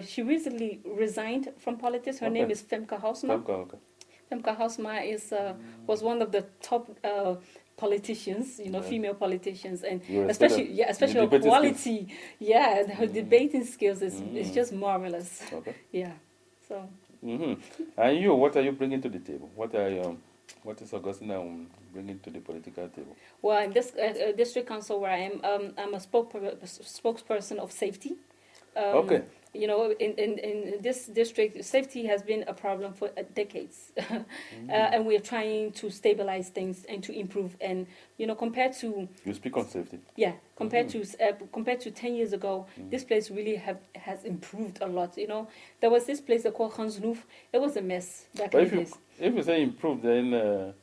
she recently resigned from politics. Her name is Femke Halsema. Femke Halsema was one of the top politicians, female politicians, and especially her quality, skills. Her debating skills is just marvelous. Yeah, so. And you, what are you bringing to the table? What is Augustina bringing to the political table? Well, in this district council where I am, I'm a spokesperson of safety. In this district, safety has been a problem for decades, and we're trying to stabilize things and to improve. And compared to you speak on safety. Yeah, compared to 10 years ago, this place really has improved a lot. There was this place called Gansnoef. It was a mess back in the days. If you say improved, then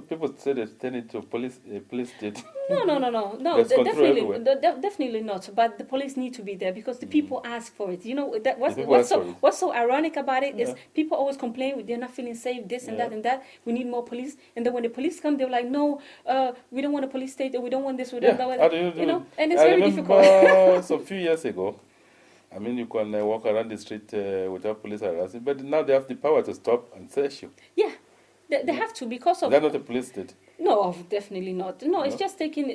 people say they turn into a police state. No, definitely not. But the police need to be there because the people ask for it. What's so ironic about it is people always complain they're not feeling safe, this and that and that. We need more police. And then when the police come, they're like, no, we don't want a police state, or we don't want this, we don't want that. And it's very difficult. So a few years ago, I mean, you can walk around the street without police harassing, but now they have the power to stop and search you. Yeah. They have to because of. They're not a police state. No, definitely not. No, it's just taking,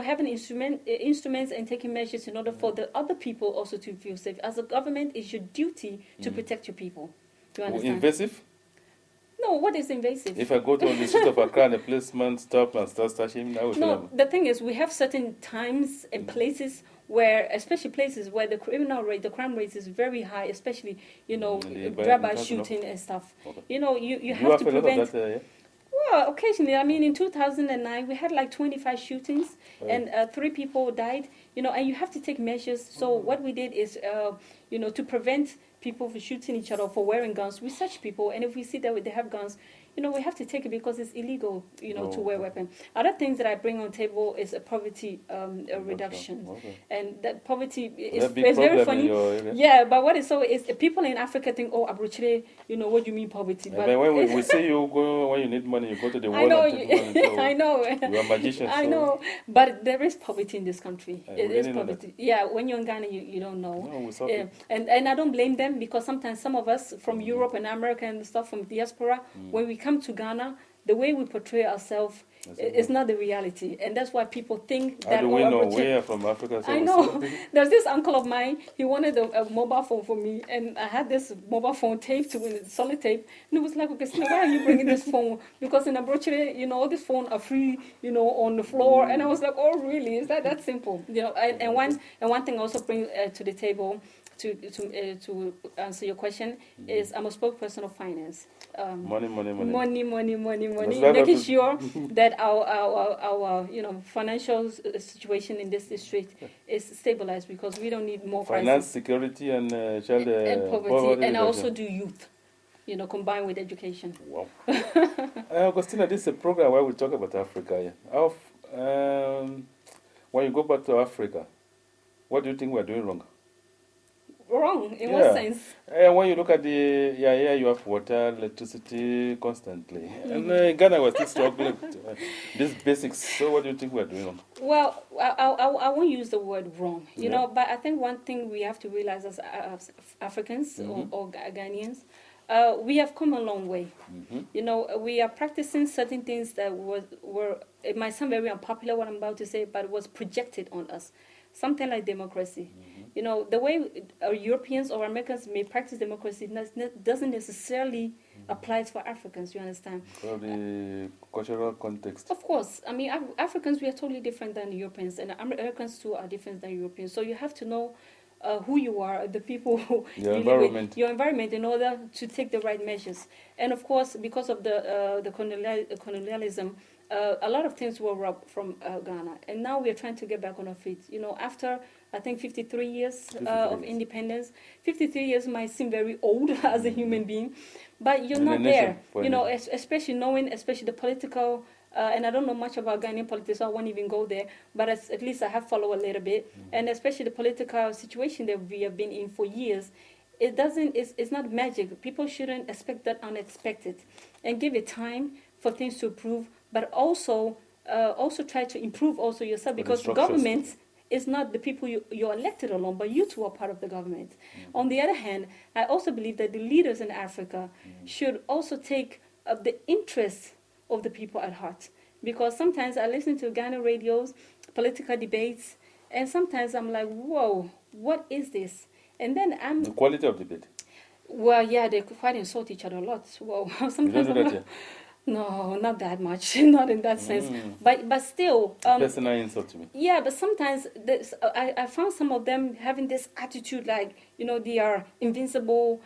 having instruments and taking measures in order for the other people also to feel safe. As a government, it's your duty to protect your people. Do you understand? Invasive? No, what is invasive? If I go to the street of Accra and a policeman stop and start searching, I would. No, the thing is, we have certain times and places where, especially places where the crime rate is very high, especially, drive-by shooting and stuff. Okay. You have to prevent. A lot of that, yeah? Well, occasionally. I mean, in 2009, we had like 25 shootings, and 3 people died. And you have to take measures. So what we did is, to prevent people from shooting each other for wearing guns, we search people, and if we see that they have guns, we have to take it because it's illegal, to wear weapons. Other things that I bring on the table is a poverty reduction. Okay. And that poverty is very funny. Yeah, but what is so is people in Africa think, oh, Abruchire, what do you mean poverty? But when we say you go, when you need money, you go to the world and take money. I know. You are magicians. I know. But there is poverty in this country. It is really poverty. Yeah, when you're in Ghana, you don't know. No, we saw it. And I don't blame them because sometimes some of us from Europe and America and stuff from diaspora, when we come to Ghana, the way we portray ourselves is not the reality, and that's why people think that. How do we know? We are from Africa. So I know. There's this uncle of mine. He wanted a mobile phone for me, and I had this mobile phone taped with solid tape, and it was like, okay, so why are you bringing this phone? Because in Abrochire, all these phones are free, on the floor, and I was like, oh, really? Is that simple? And one thing I also bring to the table. To answer your question, is I'm a spokesperson of finance. Money. Making sure that our financial situation in this district is stabilized because we don't need more finance, crisis. Security, and child poverty. And I also do youth, combined with education. Wow. Augustina, this is a program where we talk about Africa. Yeah. When you go back to Africa, what do you think we're doing wrong? Wrong? In what sense? When you look at you have water, electricity constantly. And Ghana was still struggling with these basics. So what do you think we're doing wrong? Well, I won't use the word wrong, but I think one thing we have to realize as Africans or Ghanaians, we have come a long way. We are practicing certain things that were, it might sound very unpopular what I'm about to say, but it was projected on us. Something like democracy. The way Europeans or Americans may practice democracy doesn't necessarily apply for Africans, you understand? For the cultural context. Of course. I mean, Africans, we are totally different than Europeans, and Americans too are different than Europeans. So you have to know who you are, the people who your environment. Your environment in order to take the right measures. And of course, because of the colonialism, a lot of things were robbed from Ghana, and now we are trying to get back on our feet. After I think 53 years of independence, 53 years might seem very old as a human being, but you're not there. Especially the political. And I don't know much about Ghanaian politics, so I won't even go there. But at least I have followed a little bit, and especially the political situation that we have been in for years. It's not magic. People shouldn't expect that unexpected, and give it time for things to improve. but also try to improve also yourself, For the because the structures. government is not the people you're elected alone, but you too are part of the government. On the other hand, I also believe that the leaders in Africa should also take the interests of the people at heart. Because sometimes I listen to Ghana radios, political debates, and sometimes I'm like, whoa, what is this? And then The quality of debate. well, yeah, they quite insult each other a lot. Well, sometimes You don't do I'm that like, no, not that much, not in that sense. But still, Personal insult to me. yeah, but sometimes I found some of them having this attitude like, they are invincible,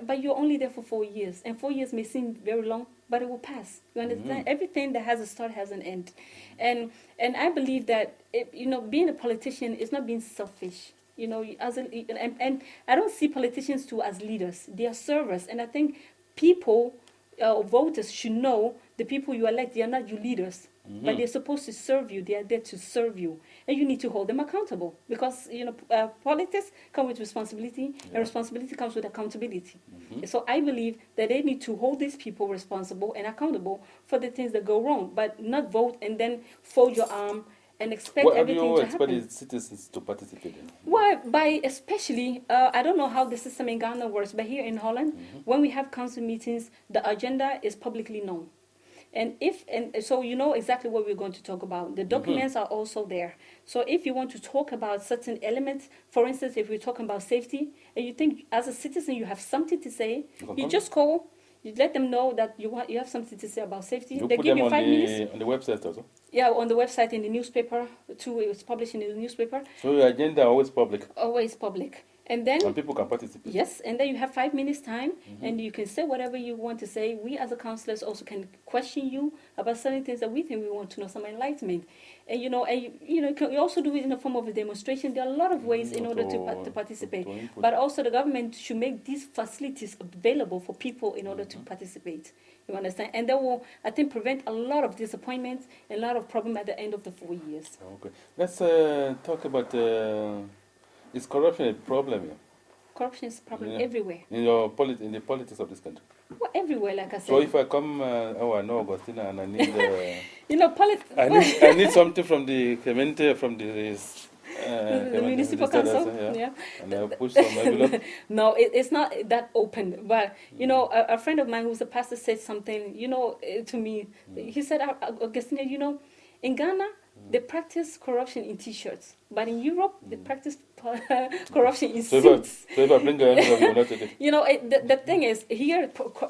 but you're only there for 4 years. And 4 years may seem very long, but it will pass. You understand? Everything that has a start has an end. And I believe that, being a politician is not being selfish. And I don't see politicians too as leaders. They are servers. And I think people, voters should know the people you elect, they are not your leaders. But they're supposed to serve you. They are there to serve you, and you need to hold them accountable, because politics come with responsibility, and responsibility comes with accountability. So I believe that they need to hold these people responsible and accountable for the things that go wrong, but not vote and then fold your arm and expect everything to happen. What do you expect the citizens to participate in? Well, by especially, I don't know how the system in Ghana works, but here in Holland, when we have council meetings, the agenda is publicly known. And so you know exactly what we're going to talk about. The documents are also there. So if you want to talk about certain elements, for instance, if we're talking about safety, and you think as a citizen you have something to say, you just call, you let them know that you have something to say about safety. You they put give them you 5 minutes. on the website also? Yeah, on the website, in the newspaper too. It's published in the newspaper. So your agenda is always public? Always public. And then people can participate? Yes, and then you have 5 minutes time, and you can say whatever you want to say. We as a councillors also can question you about certain things that we think we want to know, some enlightenment. And you can also do it in the form of a demonstration. There are a lot of ways in order to participate. But also the government should make these facilities available for people in order to participate. You understand? And that will, I think, prevent a lot of disappointments and a lot of problem at the end of the 4 years. Okay. Let's talk about... is corruption a problem here? Corruption is a problem everywhere. In the politics of this country? Well, everywhere, like I said. So if I come, I know Augustina, and I need... I need something from the community, from the municipal council, and I push some envelope. No, it's not that open. But a friend of mine who's a pastor said something, to me. He said, Augustina, in Ghana, they practice corruption in T-shirts, but in Europe, they practice corruption in suits. So if I bring an envelope, you will not take it? The thing is, here,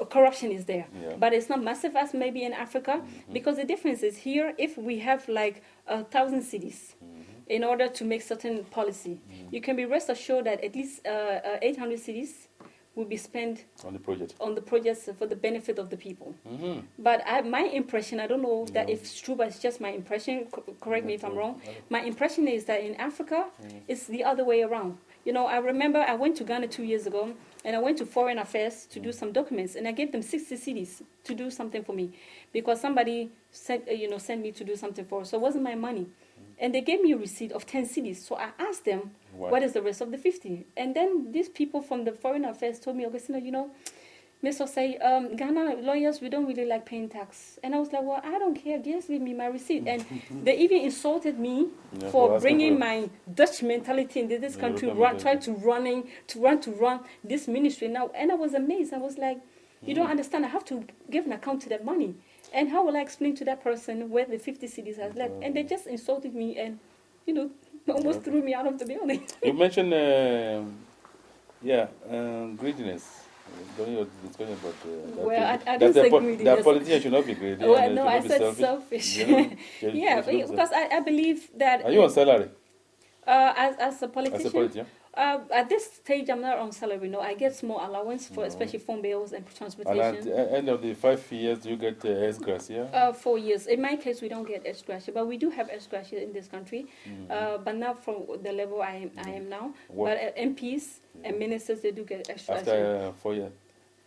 corruption is there, but it's not massive as maybe in Africa, because the difference is here, if we have like 1,000 cities, in order to make certain policy, you can be rest assured that at least 800 cities will be spent on the projects for the benefit of the people. But my impression, I don't know that if it's true, but it's just my impression, correct me if I'm wrong, my impression is that in Africa, it's the other way around. I remember I went to Ghana 2 years ago, and I went to Foreign Affairs to do some documents, and I gave them 60 cities to do something for me, because somebody sent me to do something for us, so it wasn't my money. And they gave me a receipt of 10 cities. So I asked them, what is the rest of the 50? And then these people from the Foreign Affairs told me, Augustina, Ms. Osei, Ghana lawyers, we don't really like paying tax. And I was like, well, I don't care. Just give me my receipt. And they even insulted me for bringing my Dutch mentality into this country, trying to run this ministry now. And I was amazed. I was like, you don't understand. I have to give an account to that money. And how will I explain to that person where the 50 cities has left? And they just insulted me and, almost threw me out of the building. You mentioned, greediness. You're discussing about well, I don't say greediness. That politicians should not be greedy. Well, no, I said selfish. Because I believe that... Are you on salary? As a politician? As a politician? At this stage, I'm not on salary. No, I get small allowance for especially phone bills and transportation. And at the end of the 5 years, do you get ex-gratia? 4 years. In my case, we don't get ex-gratia, but we do have ex-gratia in this country, but not from the level I am now. What? But MPs and ministers, they do get ex-gratia. After 4 years.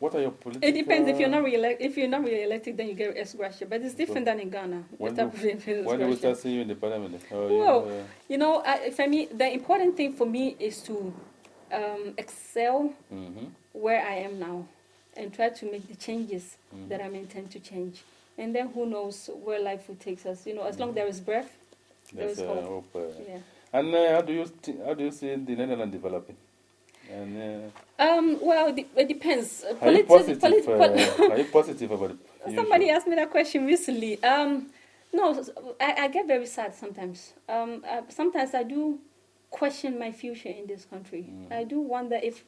What are your political... It depends. If you're not really elected, then you get ex-gratia. But it's different than in Ghana. When do we start seeing you in the parliament? For me, the important thing for me is to excel where I am now and try to make the changes that I intend to change. and then who knows where life will take us. As long as there is breath, there is hope. Yeah. And how do you see the Netherlands developing? And well, it depends. Are you positive about it? Somebody asked me that question recently. No, I get very sad sometimes. Sometimes I do question my future in this country. I do wonder if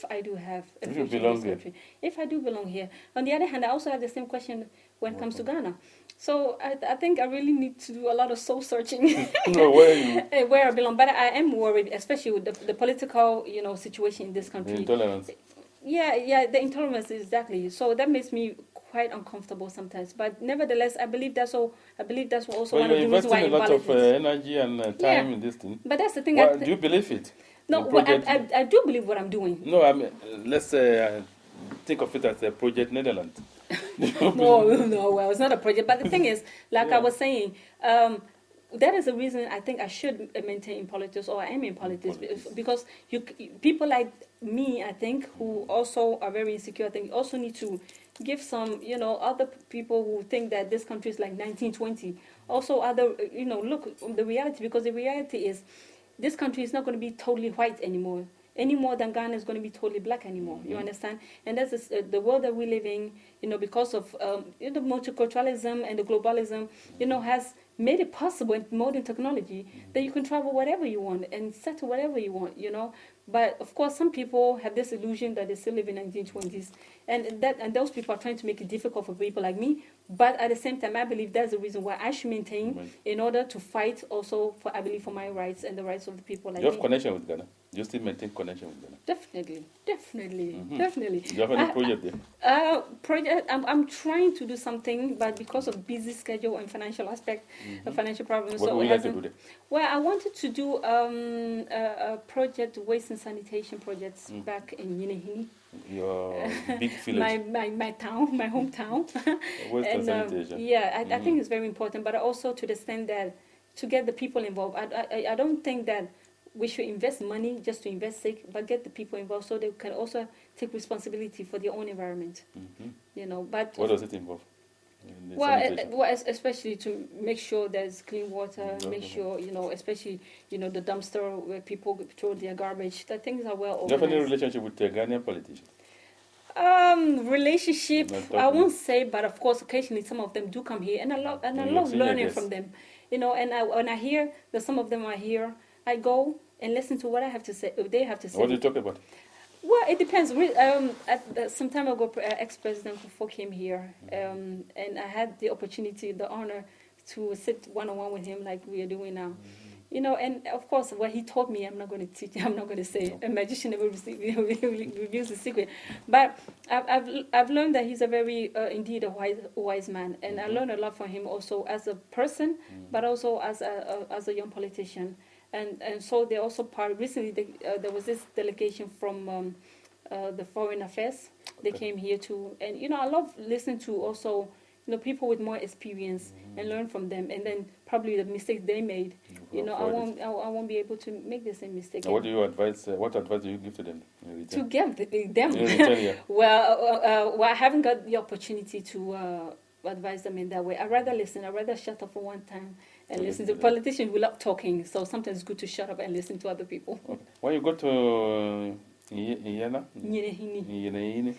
I do have a future in this country, if I do belong here. On the other hand, I also have the same question when it comes to Ghana. So I think I really need to do a lot of soul searching where I belong. But I am worried, especially with the political, situation in this country. The intolerance. Yeah, the intolerance, exactly. So that makes me quite uncomfortable sometimes. But nevertheless, I believe that's also one of the reasons why I investing a lot of energy and time in this thing. But that's the thing. Do you believe it? No, I do believe what I'm doing. No, I mean, let's think of it as a project Netherlands. No, well, it's not a project. But the thing is, like I was saying, that is the reason I think I should maintain in politics, or I am in politics, because people like me, I think, who also are very insecure, I think also need to give some, other people who think that this country is like 1920, also other, look, the reality, because the reality is this country is not going to be totally white anymore. Any more than Ghana is going to be totally black anymore. You understand? And that's the world that we live in, because of the multiculturalism and the globalism, has made it possible in modern technology that you can travel wherever you want and settle wherever you want, But of course, some people have this illusion that they still live in 1920s, and those people are trying to make it difficult for people like me. But at the same time, I believe that's the reason why I should maintain in order to fight also for, I believe, for my rights and the rights of the people like me. You have connection with Ghana? You still maintain connection with Ghana? Definitely. Do you have any project there? I'm trying to do something, but because of busy schedule and financial aspect, financial problems. What would you like to do there? Well, I wanted to do a project, waste and sanitation projects back in Yinehini. Your big village. my town, my hometown. Waste and sanitation. Yeah, I think it's very important, but also to the extent that to get the people involved. I don't think that we should invest money just to invest sake, but get the people involved so they can also take responsibility for their own environment. But what does it involve? Well, especially to make sure there's clean water, make sure, especially, the dumpster where people throw their garbage, that things are well organized. Do you have any relationship with the Ghanaian politicians? Relationship, I won't say, but of course, occasionally some of them do come here, and I love learning from them. And when I hear that some of them are here, I go and listen to what I have to say. They have to say. What do you talk about? Well, it depends. Some time ago, ex-president Kufo came here, and I had the opportunity, the honor, to sit one-on-one with him like we are doing now. And of course, what he taught me, I'm not going to teach. I'm not going to say. A magician never reveals the secret. But I've learned that he's a very, indeed, a wise man, and I learned a lot from him also as a person, but also as a young politician. And so they also recently there was this delegation from the Foreign Affairs. They came here too, and I love listening to also people with more experience and learn from them, and then probably the mistakes they made. I won't be able to make the same mistake. What do you advise? What advice do you give to them? To give them. Yeah. Well, I haven't got the opportunity to advise them in that way. I'd rather listen. I'd rather shut up for one time and listen to politicians who love talking. So sometimes it's good to shut up and listen to other people. Okay. When you go to Yinehini,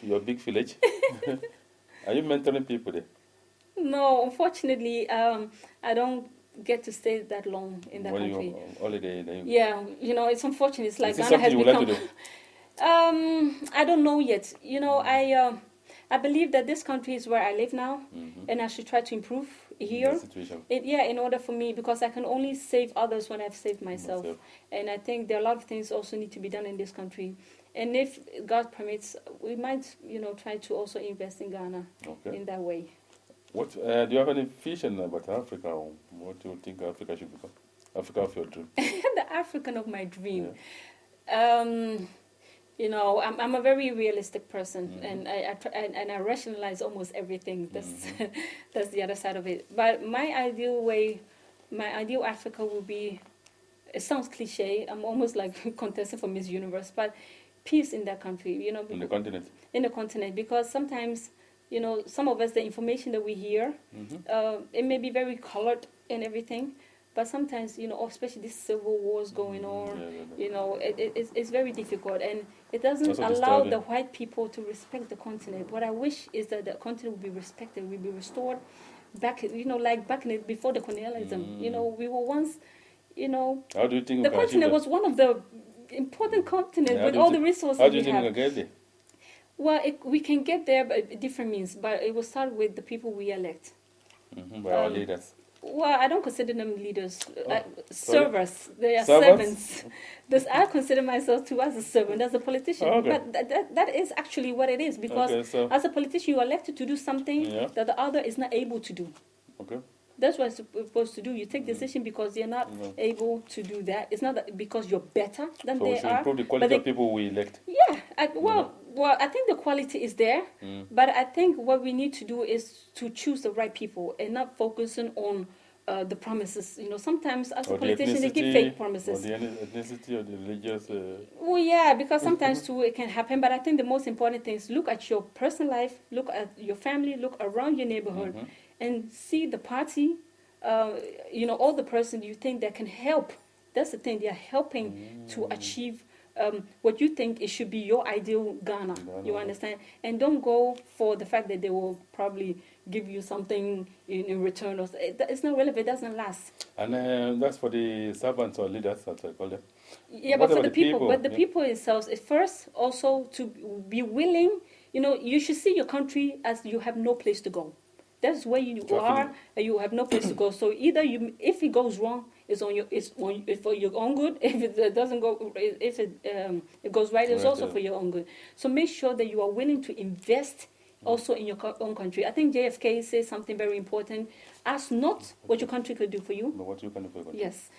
your big village, are you mentoring people there? No, unfortunately, I don't get to stay that long in that country. Holiday? Yeah, it's unfortunate. It's like Ghana has become. Like to do? I don't know yet. I believe that this country is where I live now, and I should try to improve here. In order for me, because I can only save others when I've saved myself. And I think there are a lot of things also need to be done in this country. And if God permits, we might, try to also invest in Ghana in that way. What do you have any vision about Africa? Or what do you think Africa should become? Africa of your dream. The African of my dream. Yeah. I'm a very realistic person, and I rationalize almost everything. That's the other side of it. But my ideal Africa would be. It sounds cliche. I'm almost like contesting for Miss Universe, but peace in that country. In the continent. In the continent, because sometimes some of us, the information that we hear, it may be very colored and everything, but sometimes, especially these civil wars going on, it's very difficult, and it doesn't allow the white people to respect the continent. What I wish is that the continent will be respected, will be restored back, like back before the colonialism. We were once, How do you think the continent was one of the important continents with all the resources we have. How do you think we get there? Well, we can get there by different means, but it will start with the people we elect. By our leaders. Well, I don't consider them leaders. Servers. They are servants. I consider myself too as a servant, as a politician. Okay. But that is actually what it is, because as a politician, you are elected to do something that the other is not able to do. Okay. That's what you're supposed to do. You take decision because you're not able to do that. It's not that because you're better than they are. So we should improve the quality of people we elect. Yeah. Well, I think the quality is there, but I think what we need to do is to choose the right people and not focusing on the promises. Sometimes as a politician, they give fake promises. Or the ethnicity or the religious... Well, yeah, because sometimes too it can happen, but I think the most important thing is look at your personal life, look at your family, look around your neighborhood, and see the party, all the person you think that can help. That's the thing, they are helping to achieve what you think it should be your ideal Ghana. You understand? And don't go for the fact that they will probably give you something in return. It's not relevant. It doesn't last. And that's for the servants or leaders, as I call them. Yeah, but for the people. But the people themselves, at first, also to be willing, you should see your country as you have no place to go. That's where you are, and you have no place to go. So either if it goes wrong, it's for your own good. If it doesn't go, if it goes right, it's also for your own good. So make sure that you are willing to invest also in your own country. I think JFK says something very important. Ask not what your country could do for you, but what you can do for your country. Yes,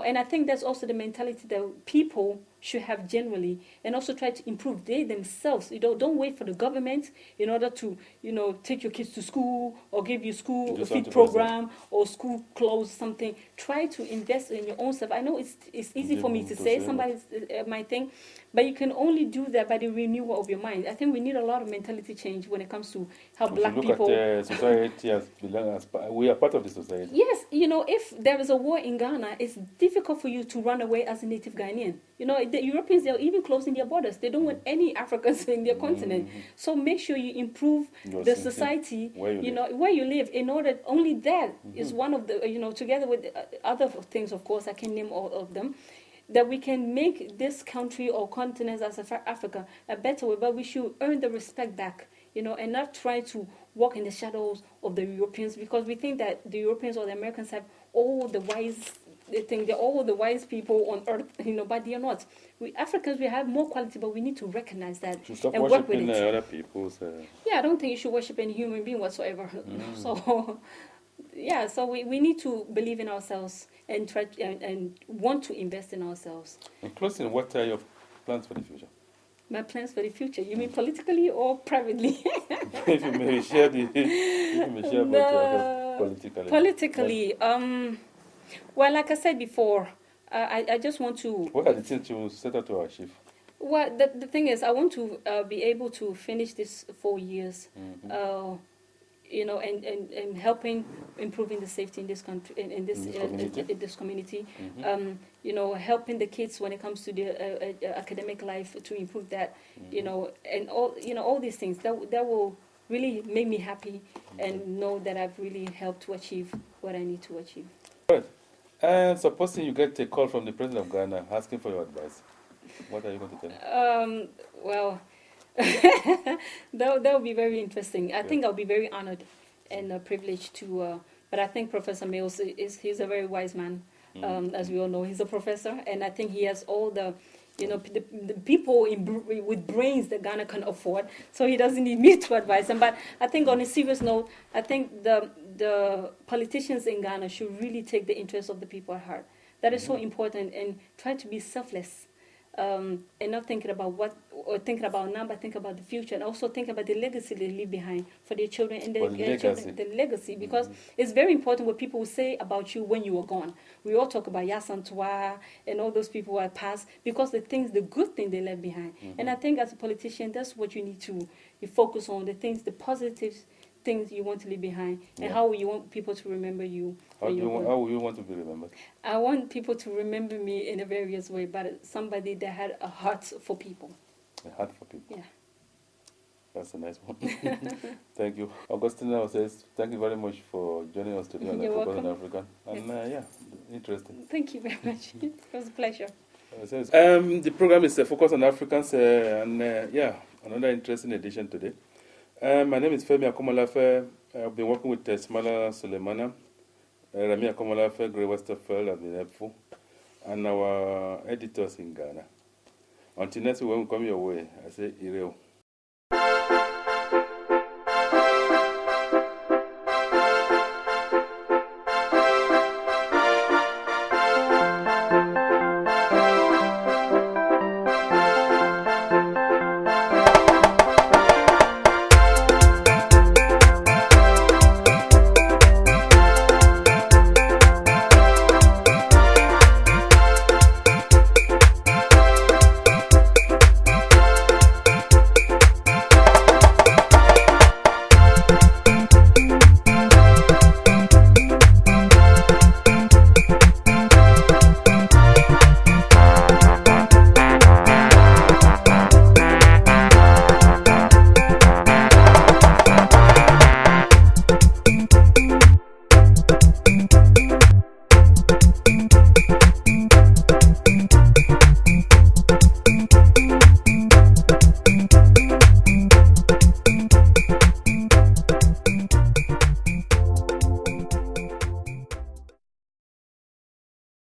and I think that's also the mentality that people should have generally, and also try to improve they themselves. Don't wait for the government in order to, take your kids to school or give you school feed program or school clothes, something. Try to invest in your own self. I know it's easy for me to say, somebody might think, but you can only do that by the renewal of your mind. I think we need a lot of mentality change when it comes to how black people... Look at society as we are part of the society. Yes, if there is a war in Ghana, it's difficult for you to run away as a native Ghanaian. The Europeans, they're even closing their borders. They don't want any Africans in their continent. So make sure you improve the society, where you live. In order, only that is one of the, together with other things, of course, I can name all of them, that we can make this country or continent as Africa a better way, but we should earn the respect back, and not try to walk in the shadows of the Europeans, because we think that the Europeans or the Americans have all the wise, they think they're all the wise people on earth, but they are not. We Africans, we have more quality, but we need to recognize that and work with it. Other people's, Yeah, I don't think you should worship any human being whatsoever. So, yeah, so we need to believe in ourselves and try and want to invest in ourselves. In closing, what are your plans for the future? My plans for the future? You mean politically or privately? If you may share about politically. Politically, well, like I said before, I just want to... What are the things you set out to achieve? Well, the thing is, I want to be able to finish this 4 years, and helping improving the safety in this country, in this community. Helping the kids when it comes to the academic life to improve that, and all these things that will really make me happy and know that I've really helped to achieve what I need to achieve. Right. And supposing you get a call from the President of Ghana asking for your advice, what are you going to tell him? Well, that would be very interesting. I think I'll be very honored and privileged to. But I think Professor Mills he's a very wise man, as we all know. He's a professor, and I think he has all the people with brains that Ghana can afford. So he doesn't need me to advise him. But I think on a serious note, I think the politicians in Ghana should really take the interests of the people at heart. That is so important, and try to be selfless. and not thinking about thinking about now, but think about the future, and also think about the legacy they leave behind for their children and their children, the legacy, because it's very important what people will say about you when you are gone. We all talk about Yasantua and all those people who are passed, because the good thing they left behind. And I think as a politician, that's what you need to focus on, the positive things you want to leave behind, and how you want people to remember you. How you want to be remembered? I want people to remember me in a various way, but somebody that had a heart for people. A heart for people. Yeah. That's a nice one. Thank you. Augustina Osei, thank you very much for joining us today on the Focus on Africa. And interesting. Thank you very much. It was a pleasure. The program is Focus on Africans, another interesting edition today. My name is Femi Akomolafe. I've been working with Smala Sulemana. Rami Akomolafe, Grey Westerfeld have been helpful. And our editors in Ghana. Until next week, when we come your way, I say, Ireo.